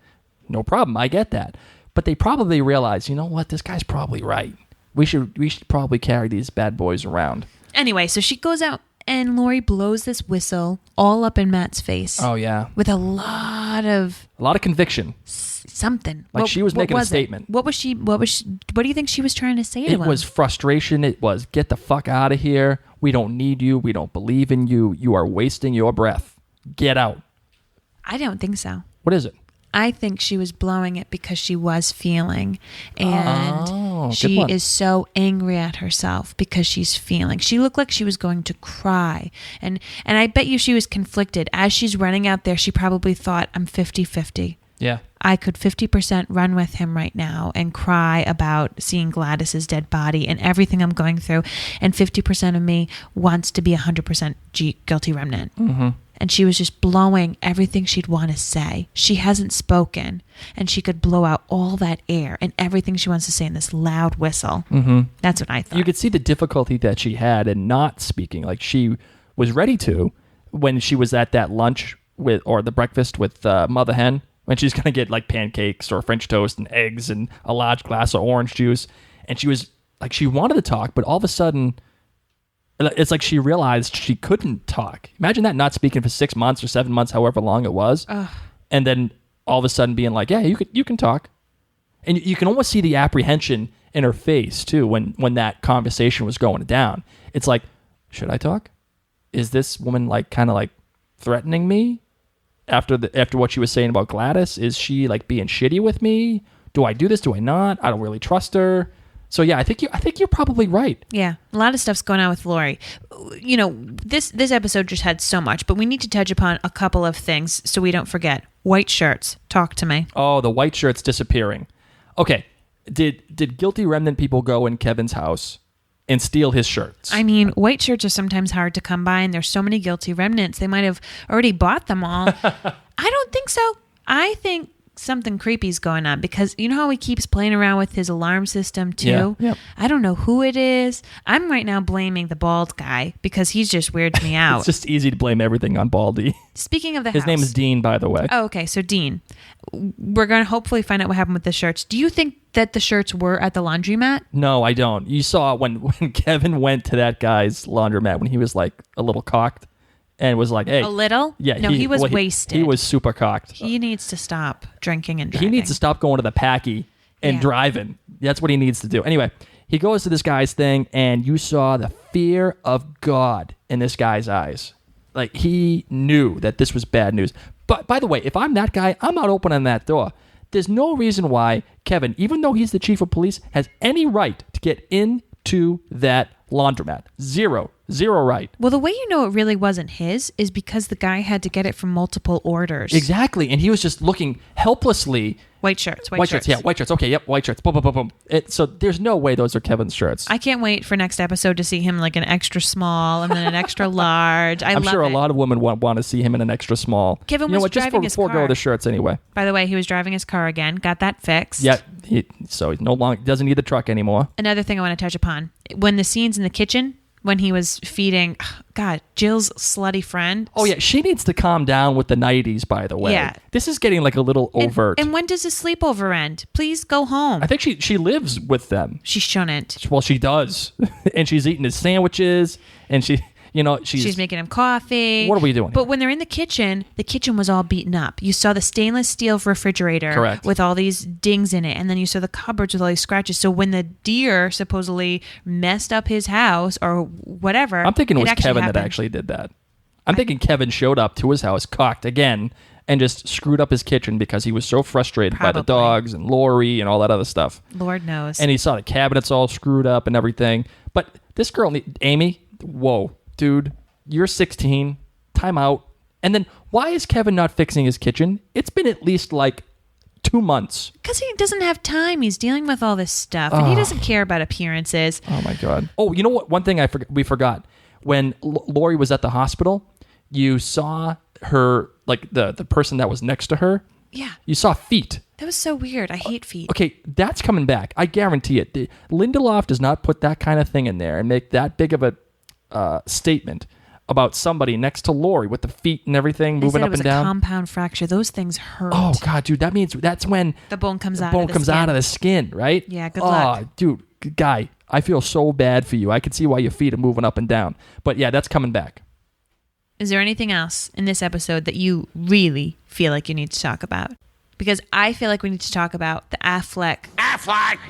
Speaker 4: No problem, I get that. But they probably realized, you know what, this guy's probably right. We should probably carry these bad boys around.
Speaker 1: Anyway, so she goes out and Lori blows this whistle all up in Matt's face.
Speaker 4: Oh, yeah.
Speaker 1: With a lot of
Speaker 4: conviction.
Speaker 1: Something.
Speaker 4: Like she was making a statement.
Speaker 1: What do you think she was trying to say to him?
Speaker 4: It was frustration. It was, get the fuck out of here. We don't need you. We don't believe in you. You are wasting your breath. Get out.
Speaker 1: I don't think so.
Speaker 4: What is it?
Speaker 1: I think she was blowing it because she was feeling, and she is so angry at herself because she's feeling. She looked like she was going to cry, and I bet you she was conflicted. As she's running out there, she probably thought, I'm 50-50.
Speaker 4: Yeah.
Speaker 1: I could 50% run with him right now and cry about seeing Gladys's dead body and everything I'm going through, and 50% of me wants to be 100% guilty remnant.
Speaker 4: Mm-hmm.
Speaker 1: And she was just blowing everything she'd want to say. She hasn't spoken, and she could blow out all that air and everything she wants to say in this loud whistle.
Speaker 4: Mm-hmm.
Speaker 1: That's what I thought.
Speaker 4: You could see the difficulty that she had in not speaking. Like she was ready to when she was at that lunch or the breakfast with Mother Hen, when she's going to get like pancakes or French toast and eggs and a large glass of orange juice. And she was like, she wanted to talk, but all of a sudden, it's like she realized she couldn't talk. Imagine that, not speaking for 6 months or 7 months, however long it was. And then all of a sudden being like, yeah, you can talk. And you can almost see the apprehension in her face too when that conversation was going down. It's like, should I talk? Is this woman like kind of like threatening me after what she was saying about Gladys? Is she like being shitty with me? Do I do this? Do I not? I don't really trust her. So yeah, I think you're probably right.
Speaker 1: Yeah, a lot of stuff's going on with Lori. You know, this episode just had so much, but we need to touch upon a couple of things so we don't forget. White shirts. Talk to me.
Speaker 4: Oh, the white shirts disappearing. Okay, did guilty remnant people go in Kevin's house and steal his shirts?
Speaker 1: I mean, white shirts are sometimes hard to come by, and there's so many guilty remnants. They might have already bought them all. I don't think so. I think something creepy's going on, because you know how he keeps playing around with his alarm system too?
Speaker 4: Yeah.
Speaker 1: I don't know who it is. I'm right now blaming the bald guy because he's just weirds me out.
Speaker 4: It's just easy to blame everything on Baldy.
Speaker 1: Speaking of
Speaker 4: his name is Dean, by the way.
Speaker 1: Oh, okay. So Dean, we're going to hopefully find out what happened with the shirts. Do you think that the shirts were at the laundromat?
Speaker 4: No, I don't. You saw when Kevin went to that guy's laundromat when he was like a little cocked and was like, hey.
Speaker 1: A little?
Speaker 4: Yeah.
Speaker 1: No, he was wasted.
Speaker 4: He was super cocked.
Speaker 1: He needs to stop drinking and driving.
Speaker 4: He needs to stop going to the Packy and driving. That's what he needs to do. Anyway, he goes to this guy's thing, and you saw the fear of God in this guy's eyes. Like, he knew that this was bad news. But, by the way, if I'm that guy, I'm not opening that door. There's no reason why Kevin, even though he's the chief of police, has any right to get into that laundromat. Zero right.
Speaker 1: Well, the way you know it really wasn't his is because the guy had to get it from multiple orders.
Speaker 4: Exactly. And he was just looking helplessly.
Speaker 1: White shirts.
Speaker 4: Yeah, white shirts. Okay, yep, white shirts. Boom, boom, boom, boom. So there's no way those are Kevin's shirts.
Speaker 1: I can't wait for next episode to see him like an extra small and then an extra large. I'm
Speaker 4: sure a lot of women want to see him in an extra small.
Speaker 1: Kevin was driving his car.
Speaker 4: Just forego the shirts anyway.
Speaker 1: By the way, he was driving his car again. Got that fixed.
Speaker 4: Yeah, so he no longer doesn't need the truck anymore.
Speaker 1: Another thing I want to touch upon. When the scenes in the kitchen, when he was feeding, God, Jill's slutty friend.
Speaker 4: Oh, yeah. She needs to calm down with the 90s, by the way.
Speaker 1: Yeah.
Speaker 4: This is getting like a little overt.
Speaker 1: And when does the sleepover end? Please go home.
Speaker 4: I think she lives with them.
Speaker 1: She shouldn't.
Speaker 4: Well, she does. And she's eating his sandwiches. And she's
Speaker 1: making him coffee.
Speaker 4: What are we doing
Speaker 1: But
Speaker 4: here?
Speaker 1: when they're in the kitchen was all beaten up. You saw the stainless steel refrigerator
Speaker 4: Correct.
Speaker 1: with all these dings in it. And then you saw the cupboards with all these scratches. So when the deer supposedly messed up his house or whatever.
Speaker 4: I'm thinking it was
Speaker 1: actually
Speaker 4: Kevin
Speaker 1: happened.
Speaker 4: that actually did that. I'm thinking Kevin showed up to his house, cocked again, and just screwed up his kitchen because he was so frustrated by the
Speaker 1: Probably.
Speaker 4: dogs and Lori and all that other stuff.
Speaker 1: Lord knows.
Speaker 4: And he saw the cabinets all screwed up and everything. But this girl, Amy, whoa, dude, you're 16, time out. And then why is Kevin not fixing his kitchen? It's been at least like 2 months.
Speaker 1: Because he doesn't have time. He's dealing with all this stuff. And he doesn't care about appearances.
Speaker 4: Oh, my God. Oh, you know what? One thing we forgot. When Lori was at the hospital, you saw her, like the person that was next to her.
Speaker 1: Yeah.
Speaker 4: You saw feet.
Speaker 1: That was so weird. I hate feet.
Speaker 4: Okay, that's coming back. I guarantee it. Lindelof does not put that kind of thing in there and make that big of a statement about somebody next to Lori with the feet and everything
Speaker 1: They
Speaker 4: moving
Speaker 1: said
Speaker 4: up
Speaker 1: it was
Speaker 4: and down.
Speaker 1: a compound fracture. Those things hurt.
Speaker 4: Oh, God, dude, that means that's when
Speaker 1: The bone comes out.
Speaker 4: bone
Speaker 1: of the
Speaker 4: comes
Speaker 1: skin.
Speaker 4: out of the skin, right?
Speaker 1: Yeah, good luck.
Speaker 4: Oh, dude, guy, I feel so bad for you. I can see why your feet are moving up and down. But yeah, that's coming back.
Speaker 1: Is there anything else in this episode that you really feel like you need to talk about? Because I feel like we need to talk about the Affleck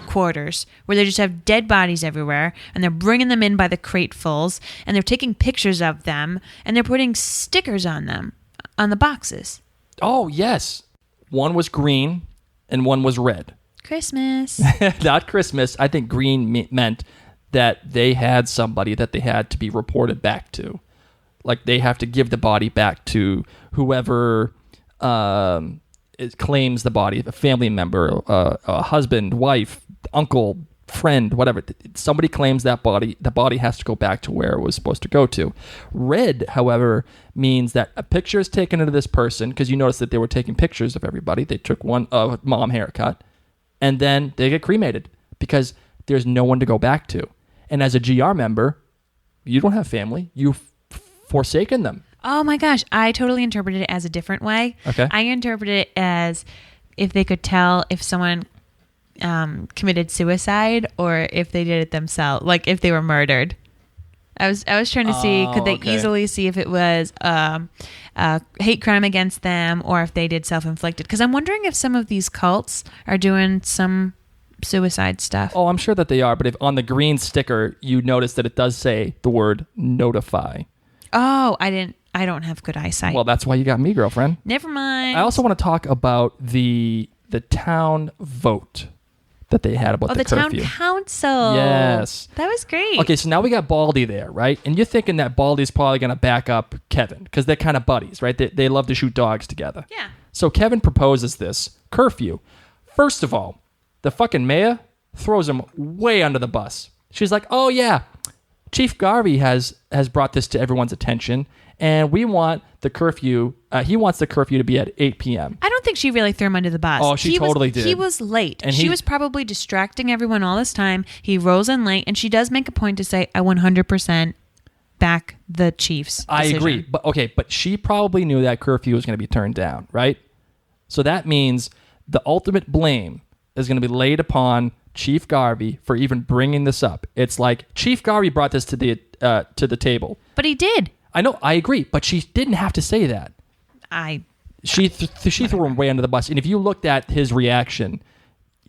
Speaker 1: quarters, where they just have dead bodies everywhere, and they're bringing them in by the cratefuls, and they're taking pictures of them, and they're putting stickers on them, on the boxes.
Speaker 4: Oh, yes. One was green and one was red.
Speaker 1: Christmas.
Speaker 4: Not Christmas. I think green meant that they had somebody that they had to be reported back to. Like they have to give the body back to whoever claims the body, a family member, a husband, wife, uncle, friend, whatever. Somebody claims that body, the body has to go back to where it was supposed to go to. Red, however, means that a picture is taken of this person, because you notice that they were taking pictures of everybody. They took one mom haircut, and then they get cremated because there's no one to go back to. And as a GR member, you don't have family. You've forsaken them.
Speaker 1: Oh my gosh, I totally interpreted it as a different way.
Speaker 4: Okay.
Speaker 1: I interpreted it as if they could tell if someone committed suicide or if they did it themselves, like if they were murdered. I was trying to see, could they easily see if it was a hate crime against them or if they did self-inflicted? Because I'm wondering if some of these cults are doing some suicide stuff.
Speaker 4: Oh, I'm sure that they are, but if on the green sticker you notice that it does say the word notify.
Speaker 1: Oh, I don't have good eyesight.
Speaker 4: Well, that's why you got me, girlfriend.
Speaker 1: Never mind.
Speaker 4: I also want to talk about the town vote that they had about the curfew.
Speaker 1: Town council.
Speaker 4: Yes.
Speaker 1: That was great.
Speaker 4: Okay, so now we got Baldy there, right? And you're thinking that Baldy's probably going to back up Kevin because they're kind of buddies, right? They love to shoot dogs together.
Speaker 1: Yeah.
Speaker 4: So Kevin proposes this curfew. First of all, the fucking mayor throws him way under the bus. She's like, oh, yeah, Chief Garvey has brought this to everyone's attention, and we want the curfew. He wants the curfew to be at 8 p.m.
Speaker 1: I don't think she really threw him under the bus.
Speaker 4: Oh, she totally did.
Speaker 1: He was late.
Speaker 4: And
Speaker 1: she was probably distracting everyone all this time. He rose in late, and she does make a point to say, I 100% back the Chief's
Speaker 4: I
Speaker 1: decision.
Speaker 4: agree. But she probably knew that curfew was going to be turned down, right? So that means the ultimate blame is going to be laid upon Chief Garvey for even bringing this up. It's like Chief Garvey brought this to the table.
Speaker 1: But he did.
Speaker 4: I know, I agree, but she didn't have to say that. She threw him way under the bus. And if you looked at his reaction,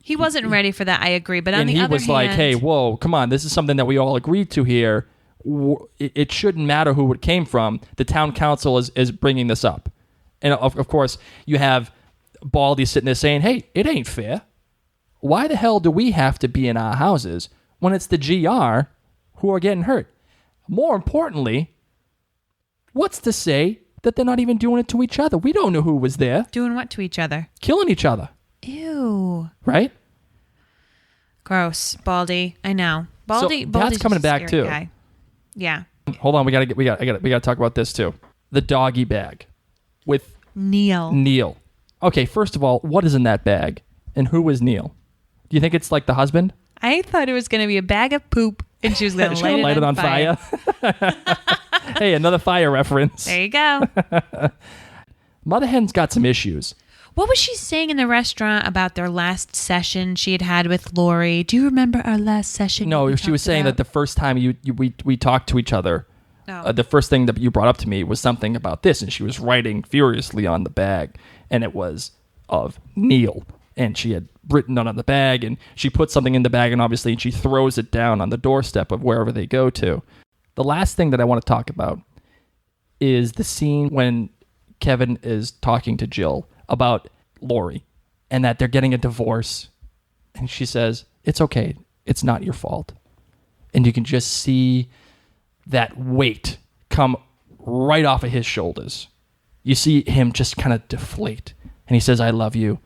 Speaker 1: He wasn't ready for that, I agree. But on
Speaker 4: and
Speaker 1: the
Speaker 4: he
Speaker 1: other
Speaker 4: was
Speaker 1: hand,
Speaker 4: like, hey, whoa, come on, this is something that we all agreed to here. It shouldn't matter who it came from. The town council is bringing this up. And of course, you have Baldy sitting there saying, hey, it ain't fair. Why the hell do we have to be in our houses when it's the GR who are getting hurt? More importantly, what's to say that they're not even doing it to each other? We don't know who was there.
Speaker 1: doing what to each other?
Speaker 4: Killing each other,
Speaker 1: Ew.
Speaker 4: right?
Speaker 1: Gross. Baldy. I know.
Speaker 4: So
Speaker 1: Baldy's
Speaker 4: that's coming
Speaker 1: just a
Speaker 4: back
Speaker 1: scary
Speaker 4: too.
Speaker 1: guy. Yeah.
Speaker 4: Hold on, we gotta talk about this too. The doggy bag with
Speaker 1: Neil.
Speaker 4: Neil. Okay, first of all, what is in that bag, and who is Neil? Do you think it's like the husband?
Speaker 1: I thought it was going to be a bag of poop. And she was going to
Speaker 4: She's gonna light it on fire. Hey, another fire reference.
Speaker 1: There you go.
Speaker 4: Mother Hen's got some issues.
Speaker 1: What was she saying in the restaurant about their last session she had with Lori? Do you remember our last session?
Speaker 4: No, she was saying that the first time we talked to each other, the first thing that you brought up to me was something about this, and she was writing furiously on the bag, and it was of Neil, and she had written on the bag, and she put something in the bag, and obviously she throws it down on the doorstep of wherever they go to. The last thing that I want to talk about is the scene when Kevin is talking to Jill about Lori and that they're getting a divorce. And she says, it's okay. It's not your fault. And you can just see that weight come right off of his shoulders. You see him just kind of deflate. And he says, I love you.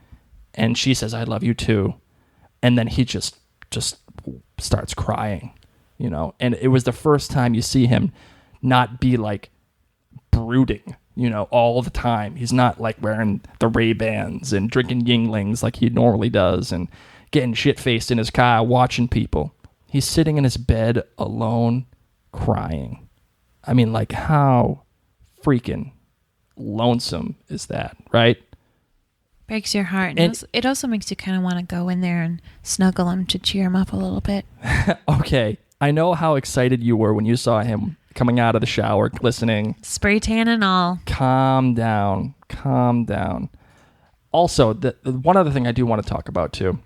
Speaker 4: And she says, I love you too. And then he just starts crying, you know. And it was the first time you see him not be like brooding, you know, all the time. He's not like wearing the Ray-Bans and drinking Yinglings like he normally does and getting shit-faced in his car watching people. He's sitting in his bed alone crying. I mean, like, how freaking lonesome is that, right?
Speaker 1: Breaks your heart. And it also makes you kind of want to go in there and snuggle him to cheer him up a little bit.
Speaker 4: Okay, I know how excited you were when you saw him coming out of the shower, glistening.
Speaker 1: Spray tan and all.
Speaker 4: Calm down. Also, one other thing I do want to talk about, too.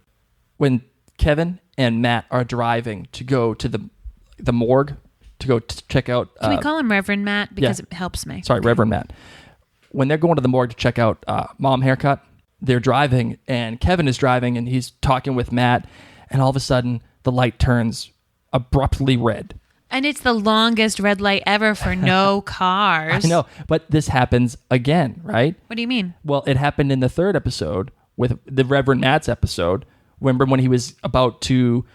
Speaker 4: When Kevin and Matt are driving to go to the morgue, to go check out...
Speaker 1: Can we call him Reverend Matt? Because it helps me.
Speaker 4: Sorry, okay. Reverend Matt. When they're going to the morgue to check out Mom Haircut, they're driving, and Kevin is driving, and he's talking with Matt, and all of a sudden, the light turns abruptly red.
Speaker 1: And it's the longest red light ever for no cars.
Speaker 4: I know, but this happens again, right?
Speaker 1: What do you mean?
Speaker 4: Well, it happened in the third episode with the Reverend Matt's episode. Remember when he was about to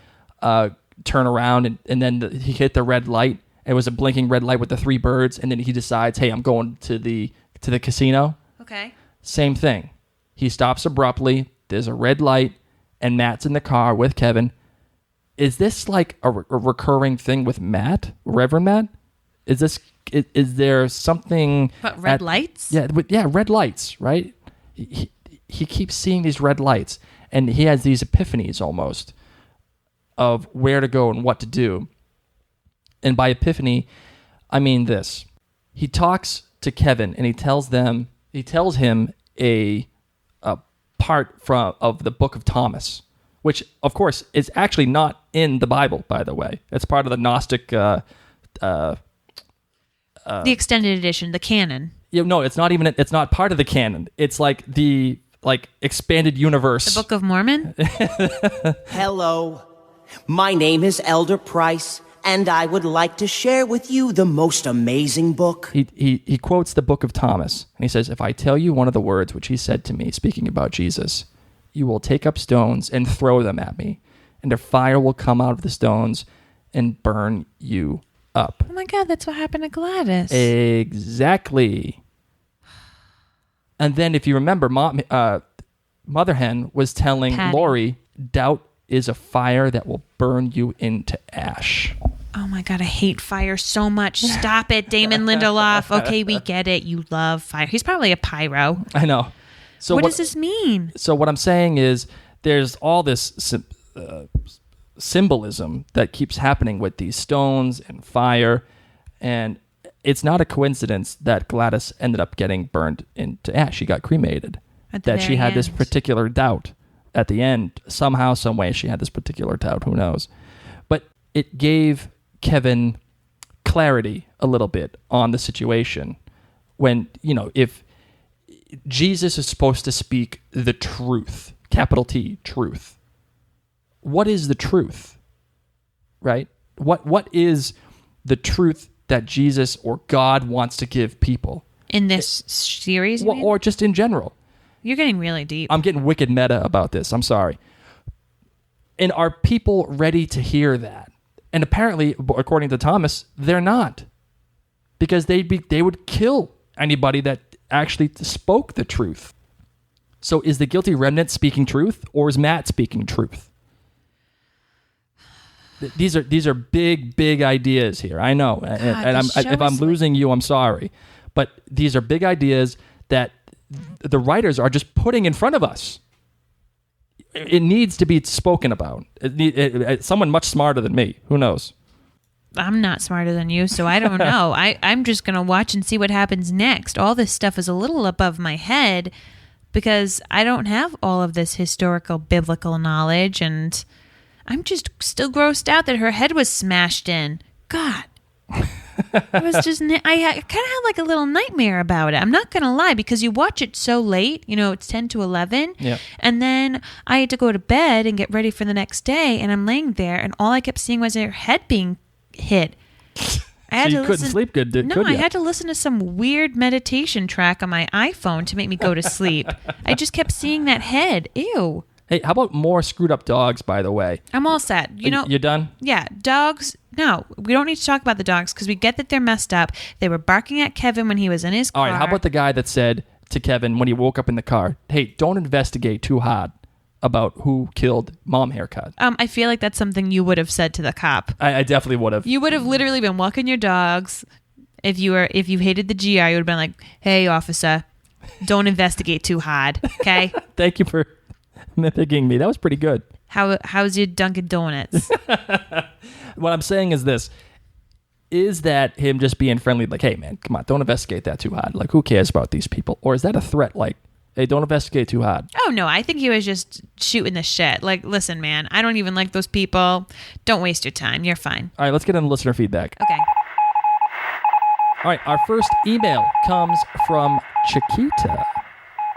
Speaker 4: turn around and then he hit the red light? It was a blinking red light with the three birds, and then he decides, hey, I'm going to the casino.
Speaker 1: Okay.
Speaker 4: Same thing. He stops abruptly. There's a red light, and Matt's in the car with Kevin. Is this like a recurring thing with Matt, Reverend Matt? Is there something?
Speaker 1: But red lights?
Speaker 4: Yeah, red lights, right? He keeps seeing these red lights, and he has these epiphanies almost of where to go and what to do. And by epiphany, I mean this. He talks to Kevin, and he tells him a part of the Book of Thomas, which, of course, is actually not in the Bible, by the way. It's part of the Gnostic... the
Speaker 1: extended edition, the canon.
Speaker 4: Yeah, no, it's not even... It's not part of the canon. It's like the expanded universe.
Speaker 1: The Book of Mormon?
Speaker 5: Hello. My name is Elder Price, and I would like to share with you the most amazing book.
Speaker 4: He quotes the Book of Thomas, and he says, if I tell you one of the words which he said to me, speaking about Jesus... you will take up stones and throw them at me, and a fire will come out of the stones and burn you up.
Speaker 1: Oh my God, that's what happened to Gladys.
Speaker 4: Exactly. And then if you remember, Mother Hen was telling
Speaker 1: Patty.
Speaker 4: Lori, doubt is a fire that will burn you into ash.
Speaker 1: Oh my God, I hate fire so much. Stop it, Damon Lindelof. Okay, we get it. You love fire. He's probably a pyro.
Speaker 4: I know. So
Speaker 1: what does this mean?
Speaker 4: So what I'm saying is there's all this symbolism that keeps happening with these stones and fire, and it's not a coincidence that Gladys ended up getting burned into ash. She got cremated. That she had this particular doubt at the end. Somehow, some way, she had this particular doubt. Who knows? But it gave Kevin clarity a little bit on the situation when, if Jesus is supposed to speak the truth, capital T, truth. What is the truth? Right? What is the truth that Jesus or God wants to give people?
Speaker 1: In this series?
Speaker 4: Or just in general.
Speaker 1: You're getting really deep.
Speaker 4: I'm getting wicked meta about this. I'm sorry. And are people ready to hear that? And apparently, according to Thomas, they're not. Because they would kill anybody that actually spoke the truth. So is the guilty remnant speaking truth, or is Matt speaking truth? these are big ideas here. I know, if I'm losing you, I'm sorry, but these are big ideas that the writers are just putting in front of us. It needs to be spoken about. Someone much smarter than me. Who knows?
Speaker 1: I'm not smarter than you, so I don't know. I'm just going to watch and see what happens next. All this stuff is a little above my head because I don't have all of this historical biblical knowledge, and I'm just still grossed out that her head was smashed in. God. It was just, I kind of had like a little nightmare about it. I'm not going to lie, because you watch it so late, it's 10 to 11.
Speaker 4: Yep.
Speaker 1: And then I had to go to bed and get ready for the next day. And I'm laying there and all I kept seeing was her head being hit.
Speaker 4: You couldn't sleep good, could you?
Speaker 1: I had to listen to some weird meditation track on my iPhone to make me go to sleep. I just kept seeing that head. Ew.
Speaker 4: Hey, how about more screwed up dogs, by the way?
Speaker 1: I'm all set.
Speaker 4: You're done?
Speaker 1: Yeah, dogs. No, we don't need to talk about the dogs because we get that they're messed up. They were barking at Kevin when he was in his car.
Speaker 4: All right, how about the guy that said to Kevin when he woke up in the car, hey, don't investigate too hard about who killed Mom Haircut?
Speaker 1: I feel like that's something you would have said to the cop.
Speaker 4: I definitely would have.
Speaker 1: You would have literally been walking your dogs. If you hated the GI, you would have been like, hey, officer, don't investigate too hard, okay?
Speaker 4: Thank you for mimicking me. That was pretty good.
Speaker 1: How's your Dunkin' Donuts?
Speaker 4: What I'm saying is this. Is that him just being friendly, like, hey, man, come on, don't investigate that too hard. Like, who cares about these people? Or is that a threat, like, hey, don't investigate too hard?
Speaker 1: Oh, no, I think he was just shooting the shit. Like, listen, man, I don't even like those people. Don't waste your time. You're fine.
Speaker 4: All right, let's get into listener feedback.
Speaker 1: Okay.
Speaker 4: All right, our first email comes from Chiquita.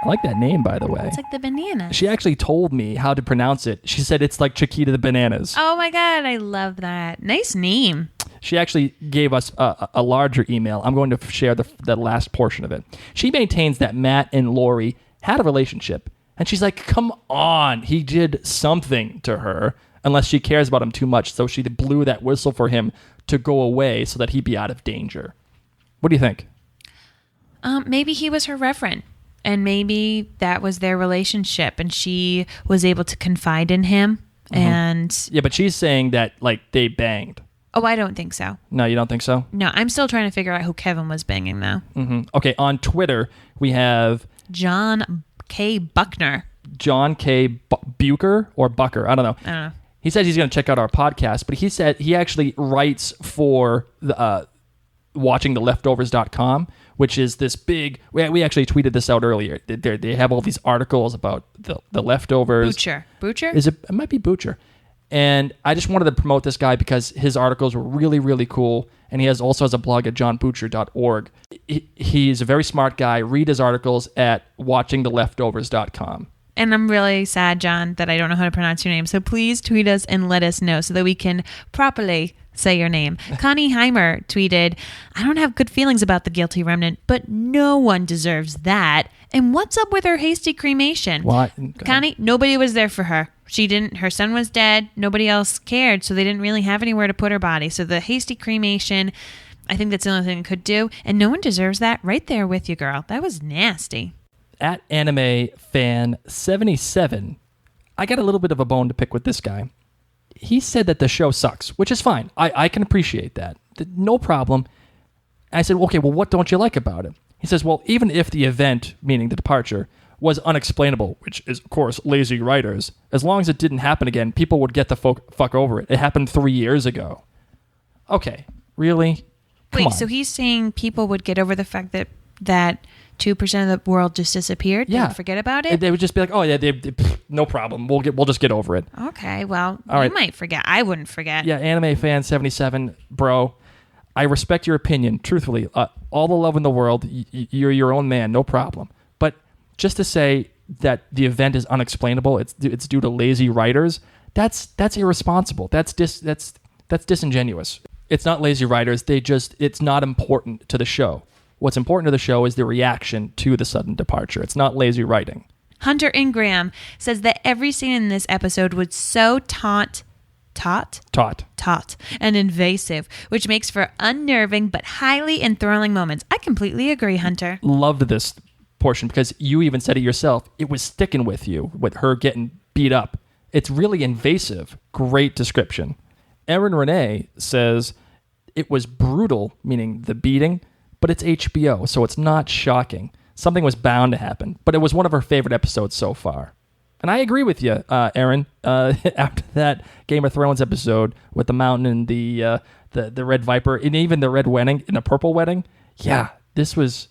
Speaker 4: I like that name, by the way.
Speaker 1: It's like the banana.
Speaker 4: She actually told me how to pronounce it. She said it's like Chiquita the Bananas.
Speaker 1: Oh, my God. I love that. Nice name.
Speaker 4: She actually gave us a larger email. I'm going to share the last portion of it. She maintains that Matt and Lori had a relationship. And she's like, come on. He did something to her, unless she cares about him too much. So she blew that whistle for him to go away so that he'd be out of danger. What do you think?
Speaker 1: Maybe he was her Reverend. And maybe that was their relationship, and she was able to confide in him. Mm-hmm. And
Speaker 4: yeah, but she's saying that like they banged.
Speaker 1: Oh, I don't think so.
Speaker 4: No, you don't think so?
Speaker 1: No, I'm still trying to figure out who Kevin was banging, though.
Speaker 4: Mm-hmm. Okay, on Twitter we have
Speaker 1: John K. Buckner.
Speaker 4: John K. Bucher or Bucker? I don't know. He said he's going to check out our podcast, but he said he actually writes for the watchingtheleftovers.com, which is this big... We actually tweeted this out earlier. They have all these articles about the leftovers.
Speaker 1: Butcher?
Speaker 4: It might be Butcher. And I just wanted to promote this guy because his articles were really, really cool. And he also has a blog at johnbutcher.org. He's a very smart guy. Read his articles at watchingtheleftovers.com.
Speaker 1: And I'm really sad, John, that I don't know how to pronounce your name. So please tweet us and let us know so that we can properly say your name. Connie Heimer tweeted, I don't have good feelings about the guilty remnant, but no one deserves that. And what's up with her hasty cremation?
Speaker 4: What?
Speaker 1: Connie, nobody was there for her. Her son was dead. Nobody else cared. So they didn't really have anywhere to put her body. So the hasty cremation, I think that's the only thing it could do. And no one deserves that. Right there with you, girl. That was nasty.
Speaker 4: At Anime Fan 77, I got a little bit of a bone to pick with this guy. He said that the show sucks, which is fine. I can appreciate that. No problem. I said, okay, well, what don't you like about it? He says, well, even if the event, meaning the departure, was unexplainable, which is, of course, lazy writers, as long as it didn't happen again, people would get the fuck over it. It happened 3 years ago. Okay, really? Come on.
Speaker 1: So he's saying people would get over the fact that 2% of the world just disappeared?
Speaker 4: Yeah.
Speaker 1: They'd forget about it?
Speaker 4: They would just be like, oh, yeah, no problem. We'll just get over it.
Speaker 1: Okay, well,
Speaker 4: All right.
Speaker 1: You might forget. I wouldn't forget.
Speaker 4: Yeah, Anime Fan 77, bro. I respect your opinion, truthfully. All the love in the world. You're your own man, no problem. But just to say that the event is unexplainable, it's due to lazy writers, that's irresponsible. That's disingenuous. It's not lazy writers. It's not important to the show. What's important to the show is the reaction to the sudden departure. It's not lazy writing.
Speaker 1: Hunter Ingram says that every scene in this episode was so taut and invasive, which makes for unnerving but highly enthralling moments. I completely agree, Hunter.
Speaker 4: Loved this portion because you even said it yourself. It was sticking with you with her getting beat up. It's really invasive. Great description. Erin Renee says it was brutal, meaning the beating, but it's HBO, so it's not shocking. Something was bound to happen, but it was one of her favorite episodes so far. And I agree with you, Erin. After that Game of Thrones episode with the mountain and the Red Viper, and even the Red Wedding and the Purple Wedding, yeah, this was,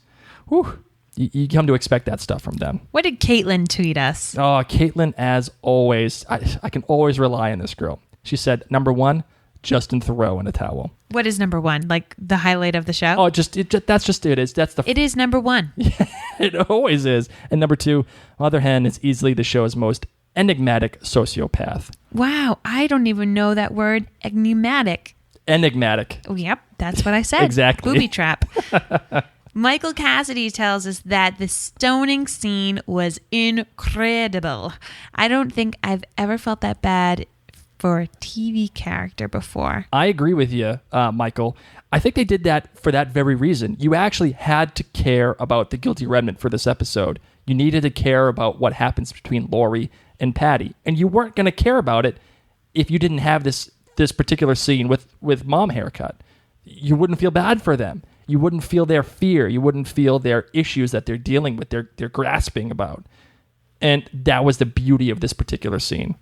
Speaker 4: whew, you come to expect that stuff from them.
Speaker 1: What did Caitlin tweet us?
Speaker 4: Oh, Caitlin, as always, I can always rely on this girl. She said, number 1, Justin Theroux in a towel.
Speaker 1: What is number 1? Like the highlight of the show?
Speaker 4: Oh, that's just it.
Speaker 1: It is number 1.
Speaker 4: It always is. And number 2, Mother Hen is easily the show's most enigmatic sociopath.
Speaker 1: Wow, I don't even know that word. Enigmatic.
Speaker 4: Enigmatic.
Speaker 1: Oh, yep, that's what I said.
Speaker 4: Exactly.
Speaker 1: Booby trap. Michael Cassidy tells us that the stoning scene was incredible. I don't think I've ever felt that bad for a TV character before.
Speaker 4: I agree with you, Michael. I think they did that for that very reason. You actually had to care about the guilty remnant for this episode. You needed to care about what happens between Lori and Patty. And you weren't going to care about it if you didn't have this particular scene with Mom Haircut. You wouldn't feel bad for them. You wouldn't feel their fear. You wouldn't feel their issues that they're dealing with, they're grasping about. And that was the beauty of this particular scene.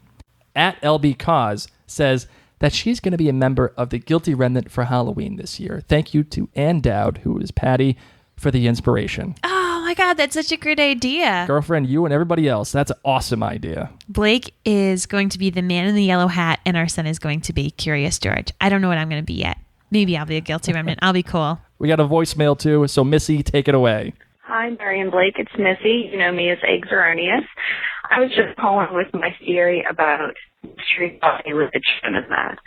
Speaker 4: At LB Cause says that she's going to be a member of the Guilty Remnant for Halloween this year. Thank you to Ann Dowd, who is Patty, for the inspiration.
Speaker 1: Oh my God, that's such a great idea.
Speaker 4: Girlfriend, you and everybody else, that's an awesome idea.
Speaker 1: Blake is going to be the man in the yellow hat, and our son is going to be Curious George. I don't know what I'm going to be yet. Maybe I'll be a Guilty Remnant. I'll be cool.
Speaker 4: We got a voicemail too, so Missy, take it away.
Speaker 6: Hi, Mary and Blake. It's Missy. You know me as Eggs Erroneous. I was just calling with my theory about street religion and that.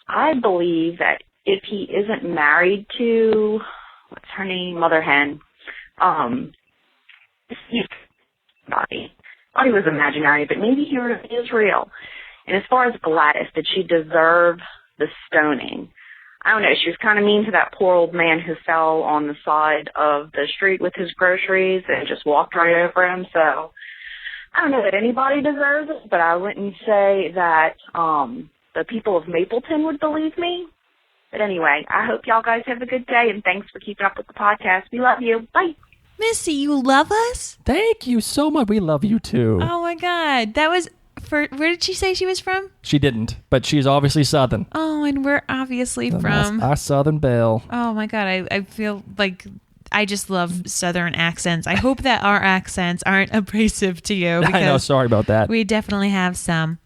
Speaker 6: I believe that if he isn't married to, what's her name, Mother Hen, he's body. I thought he was imaginary, but maybe he really is real. And as far as Gladys, did she deserve the stoning? I don't know. She was kind of mean to that poor old man who fell on the side of the street with his groceries and just walked right over him. So I don't know that anybody deserves it, but I wouldn't say that the people of Mapleton would believe me. But anyway, I hope y'all guys have a good day, and thanks for keeping up with the podcast. We love you. Bye.
Speaker 1: Missy, you love us?
Speaker 4: Thank you so much. We love you too.
Speaker 1: Oh my God. That was where did she say she was from?
Speaker 4: She didn't, but she's obviously Southern.
Speaker 1: Oh, and we're obviously from
Speaker 4: our Southern Belle.
Speaker 1: Oh my God. I feel like I just love Southern accents. I hope that our accents aren't abrasive to you.
Speaker 4: I know. Sorry about that.
Speaker 1: We definitely have some.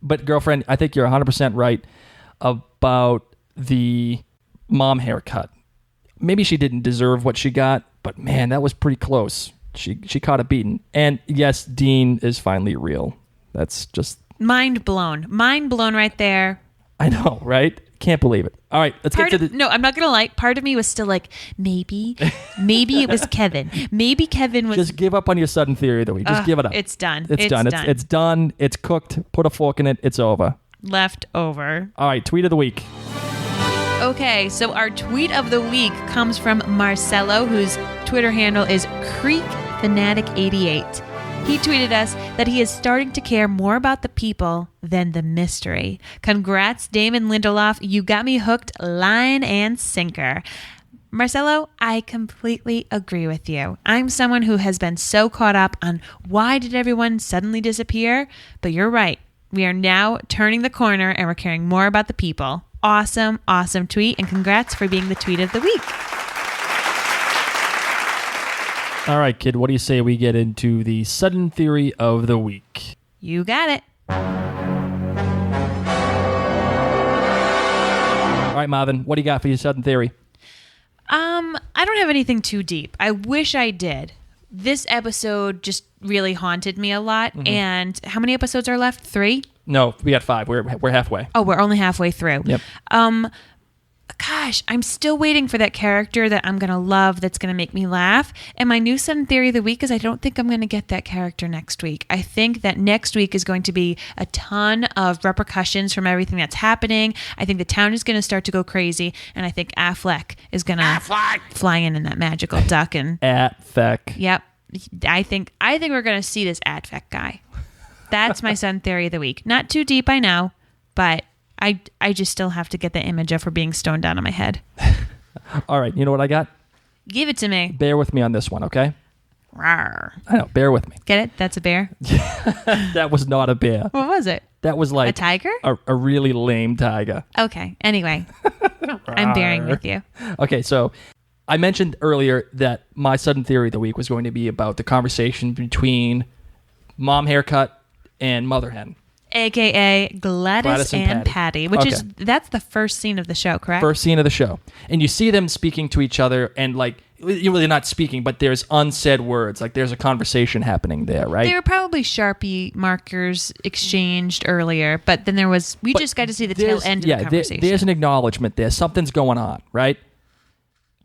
Speaker 4: But girlfriend, I think you're 100% right about the mom haircut. Maybe she didn't deserve what she got, but man, that was pretty close. She caught a beating. And yes, Dean is finally real. That's just...
Speaker 1: Mind blown. Mind blown right there.
Speaker 4: I know, right? Can't believe it. All right, let's get to the...
Speaker 1: No, I'm not going to lie. Part of me was still like, maybe it was Kevin. Maybe Kevin was...
Speaker 4: Just give up on your sudden theory of the week. Just give it up.
Speaker 1: It's done.
Speaker 4: It's done. It's done. It's cooked. Put a fork in it. It's over.
Speaker 1: Left over.
Speaker 4: All right, tweet of the week.
Speaker 1: Okay, so our tweet of the week comes from Marcelo, whose Twitter handle is CreekFanatic88. He tweeted us that he is starting to care more about the people than the mystery. Congrats, Damon Lindelof. You got me hooked line and sinker. Marcelo, I completely agree with you. I'm someone who has been so caught up on why did everyone suddenly disappear? But you're right. We are now turning the corner and we're caring more about the people. Awesome, awesome tweet, and congrats for being the tweet of the week.
Speaker 4: All right, kid, what do you say we get into the sudden theory of the week?
Speaker 1: You got it.
Speaker 4: All right, Marvin, what do you got for your sudden theory?
Speaker 1: I don't have anything too deep. I wish I did. This episode just really haunted me a lot. Mm-hmm. And how many episodes are left? 3?
Speaker 4: No, we got 5. We're halfway.
Speaker 1: Oh, we're only halfway through.
Speaker 4: Yep.
Speaker 1: Gosh, I'm still waiting for that character that I'm going to love that's going to make me laugh. And my new sudden theory of the week is I don't think I'm going to get that character next week. I think that next week is going to be a ton of repercussions from everything that's happening. I think the town is going to start to go crazy. And I think Affleck is going to fly in that magical duck. And
Speaker 4: Affleck.
Speaker 1: Yep. I think we're going to see this Affleck guy. That's my sudden theory of the week. Not too deep, I know, but I just still have to get the image of her being stoned out of my head.
Speaker 4: All right, you know what I got?
Speaker 1: Give it to me.
Speaker 4: Bear with me on this one, okay?
Speaker 1: Rawr.
Speaker 4: I know, bear with me.
Speaker 1: Get it? That's a bear?
Speaker 4: That was not a bear.
Speaker 1: What was it?
Speaker 4: That was like
Speaker 1: a tiger?
Speaker 4: A really lame tiger.
Speaker 1: Okay. Anyway, I'm bearing with you.
Speaker 4: Okay, so I mentioned earlier that my sudden theory of the week was going to be about the conversation between mom haircut and mother hen.
Speaker 1: AKA Gladys and Patty, which is that's the first scene of the show, correct?
Speaker 4: First scene of the show. And you see them speaking to each other and like, they're not speaking, but there's unsaid words. Like there's a conversation happening there, right?
Speaker 1: There were probably Sharpie markers exchanged earlier, but then we just got to see the tail end of the conversation.
Speaker 4: There's an acknowledgement there. Something's going on, right?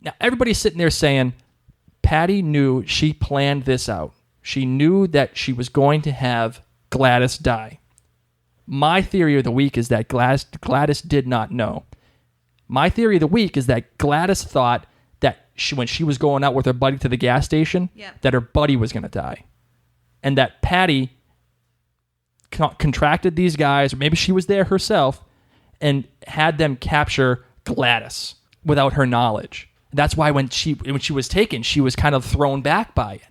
Speaker 4: Now, everybody's sitting there saying, Patty knew she planned this out. She knew that she was going to have Gladys die. My theory of the week is that Gladys did not know. My theory of the week is that Gladys thought that when she was going out with her buddy to the gas station, that her buddy was going to die. And that Patty contracted these guys, or maybe she was there herself, and had them capture Gladys without her knowledge. That's why when she was taken, she was kind of thrown back by it.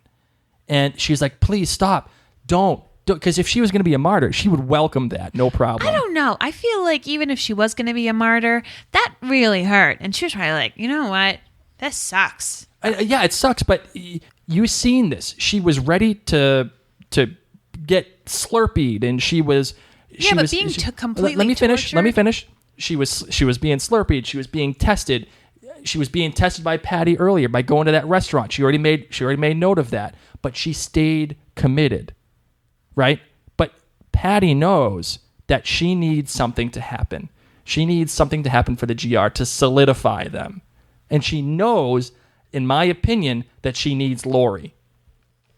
Speaker 4: And she's like, please stop. Don't. Because if she was going to be a martyr, she would welcome that, no problem.
Speaker 1: I don't know. I feel like even if she was going to be a martyr, that really hurt. And she was probably like, you know what? This sucks.
Speaker 4: Yeah, it sucks, but you've seen this. She was ready to get slurpeed, and she was...
Speaker 1: completely
Speaker 4: Let me finish.
Speaker 1: tortured?
Speaker 4: Let me finish. She was being slurpeed. She was being tested. She was being tested by Patty earlier by going to that restaurant. She already made note of that, but she stayed committed. Right? But Patty knows that she needs something to happen. She needs something to happen for the GR to solidify them. And she knows, in my opinion, that she needs Lori.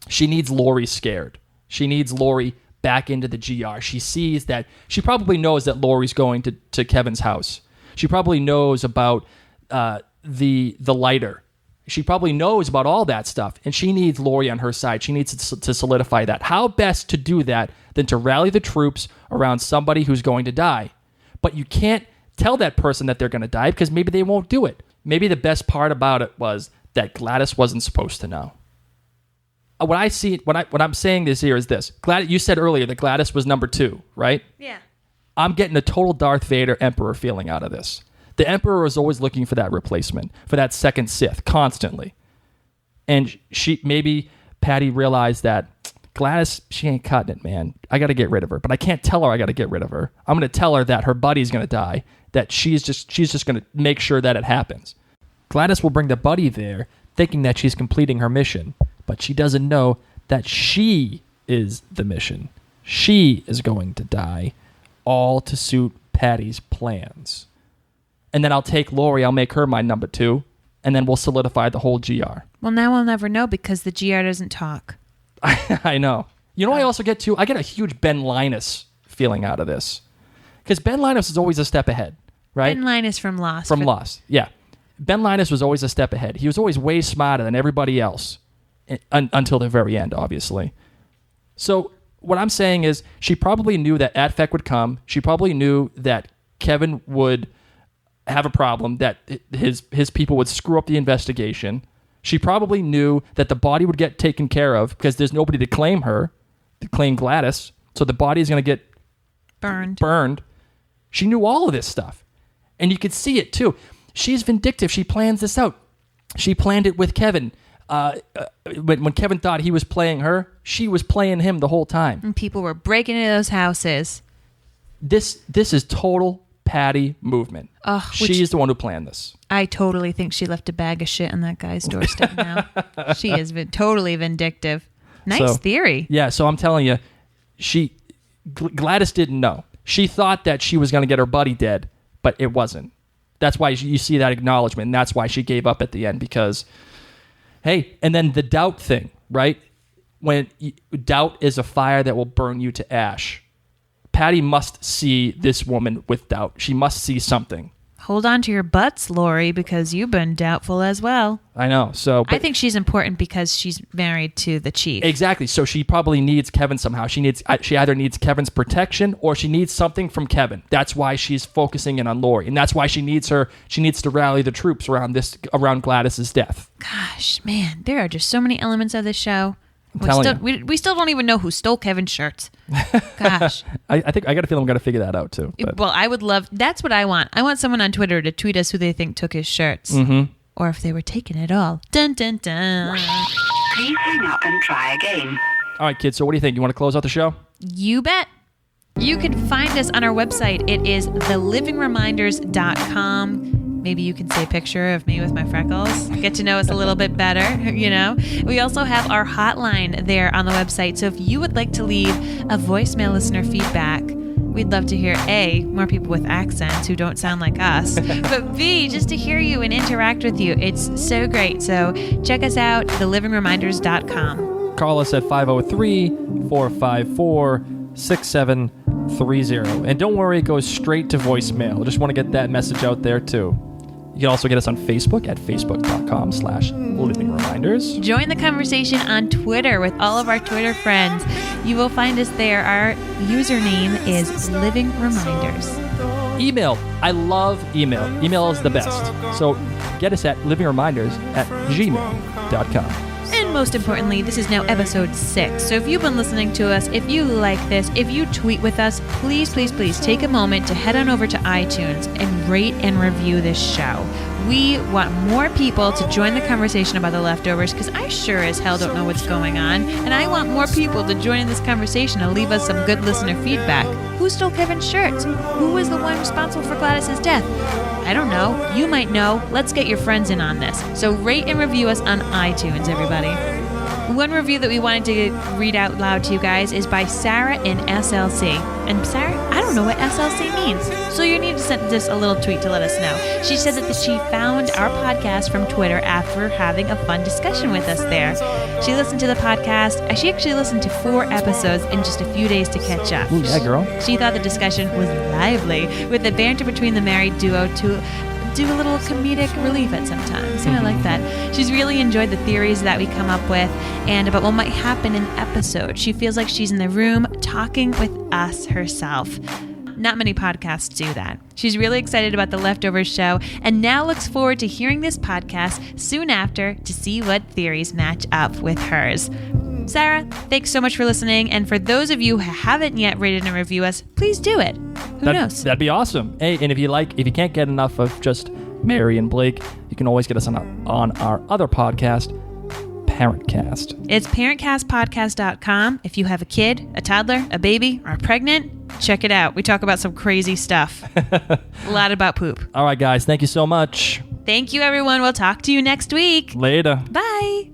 Speaker 4: She needs Lori scared. She needs Lori back into the GR. She probably knows that Lori's going to Kevin's house. She probably knows about the lighter. She probably knows about all that stuff, and she needs Lori on her side. She needs to solidify that. How best to do that than to rally the troops around somebody who's going to die? But you can't tell that person that they're going to die because maybe they won't do it. Maybe the best part about it was that Gladys wasn't supposed to know. What I'm saying this here is this. Gladys, you said earlier that Gladys was number 2, right?
Speaker 1: Yeah.
Speaker 4: I'm getting a total Darth Vader Emperor feeling out of this. The Emperor is always looking for that replacement, for that second Sith, constantly. And maybe Patty realized that Gladys, she ain't cutting it, man. I got to get rid of her. But I can't tell her I got to get rid of her. I'm going to tell her that her buddy's going to die, that she's just going to make sure that it happens. Gladys will bring the buddy there, thinking that she's completing her mission. But she doesn't know that she is the mission. She is going to die, all to suit Patty's plans. And then I'll take Lori, I'll make her my number 2, and then we'll solidify the whole GR.
Speaker 1: Well, now we'll never know because the GR doesn't talk.
Speaker 4: I know. You know, I also get a huge Ben Linus feeling out of this. Because Ben Linus is always a step ahead, right?
Speaker 1: Ben Linus from Lost.
Speaker 4: From Lost, yeah. Ben Linus was always a step ahead. He was always way smarter than everybody else until the very end, obviously. So what I'm saying is she probably knew that Atfek would come. She probably knew that Kevin would have a problem, that his people would screw up the investigation. She probably knew that the body would get taken care of because there's nobody to claim Gladys. So the body is going to get burned. She knew all of this stuff. And you could see it too. She's vindictive. She plans this out. She planned it with Kevin. When Kevin thought he was playing her, she was playing him the whole time.
Speaker 1: And people were breaking into those houses.
Speaker 4: This is total Patty movement. She's the one who planned this.
Speaker 1: I totally think she left a bag of shit on that guy's doorstep now. She is totally vindictive. Nice theory.
Speaker 4: Yeah, so I'm telling you, Gladys didn't know. She thought that she was going to get her buddy dead, but it wasn't. That's why you see that acknowledgement, and that's why she gave up at the end, because, hey, and then the doubt thing, right? When doubt is a fire that will burn you to ash. Patty must see this woman with doubt. She must see something.
Speaker 1: Hold on to your butts, Lori, because you've been doubtful as well.
Speaker 4: I know. So
Speaker 1: I think she's important because she's married to the chief.
Speaker 4: Exactly. So she probably needs Kevin somehow. She either needs Kevin's protection or she needs something from Kevin. That's why she's focusing in on Lori, and that's why she needs to rally the troops around Gladys's death.
Speaker 1: Gosh, man, there are just so many elements of this show. We still don't even know who stole Kevin's shirts. Gosh.
Speaker 4: I think I got a feeling I'm going to figure that out too. But.
Speaker 1: Well, I would love, that's what I want. I want someone on Twitter to tweet us who they think took his shirts.
Speaker 4: Mm-hmm.
Speaker 1: Or if they were taking it all. Dun, dun, dun.
Speaker 7: Please hang up and try again.
Speaker 4: All right, kids, so what do you think? You want to close out the show?
Speaker 1: You bet. You can find us on our website. It is thelivingreminders.com. Maybe you can see a picture of me with my freckles. Get to know us a little bit better, you know. We also have our hotline there on the website. So if you would like to leave a voicemail listener feedback, we'd love to hear A, more people with accents who don't sound like us, but B, just to hear you and interact with you. It's so great. So check us out, thelivingreminders.com.
Speaker 4: Call us at 503-454-6730. And don't worry, it goes straight to voicemail. Just want to get that message out there too. You can also get us on Facebook at facebook.com/livingreminders.
Speaker 1: Join the conversation on Twitter with all of our Twitter friends. You will find us there. Our username is Living Reminders.
Speaker 4: Email. I love email. Email is the best. So get us at livingreminders@gmail.com.
Speaker 1: And most importantly, this is now episode 6. So if you've been listening to us, if you like this, if you tweet with us, please, please, please take a moment to head on over to iTunes and rate and review this show. We want more people to join the conversation about the leftovers because I sure as hell don't know what's going on. And I want more people to join in this conversation and leave us some good listener feedback. Who stole Kevin's shirts? Who was the one responsible for Gladys's death? I don't know. You might know. Let's get your friends in on this. So rate and review us on iTunes, everybody. One review that we wanted to read out loud to you guys is by Sarah in SLC. And Sarah, I don't know what SLC means. So you need to send us a little tweet to let us know. She said that she found our podcast from Twitter after having a fun discussion with us there. She listened to the podcast. She actually listened to 4 episodes in just a few days to catch up.
Speaker 4: Ooh, yeah, girl.
Speaker 1: She thought the discussion was lively, with the banter between the married duo to do a little comedic relief at sometimes. And I like that. She's really enjoyed the theories that we come up with and about what might happen in the episode. She feels like she's in the room talking with us herself. Not many podcasts do that. She's really excited about the Leftovers show and now looks forward to hearing this podcast soon after to see what theories match up with hers. Sarah, thanks so much for listening. And for those of you who haven't yet rated and review us, please do it. Who knows?
Speaker 4: That'd be awesome. Hey, and if you can't get enough of just Mary and Blake, you can always get us on our other podcast, Parentcast.
Speaker 1: It's parentcastpodcast.com. If you have a kid, a toddler, a baby, or pregnant, check it out. We talk about some crazy stuff. A lot about poop.
Speaker 4: All right, guys. Thank you so much.
Speaker 1: Thank you, everyone. We'll talk to you next week.
Speaker 4: Later.
Speaker 1: Bye.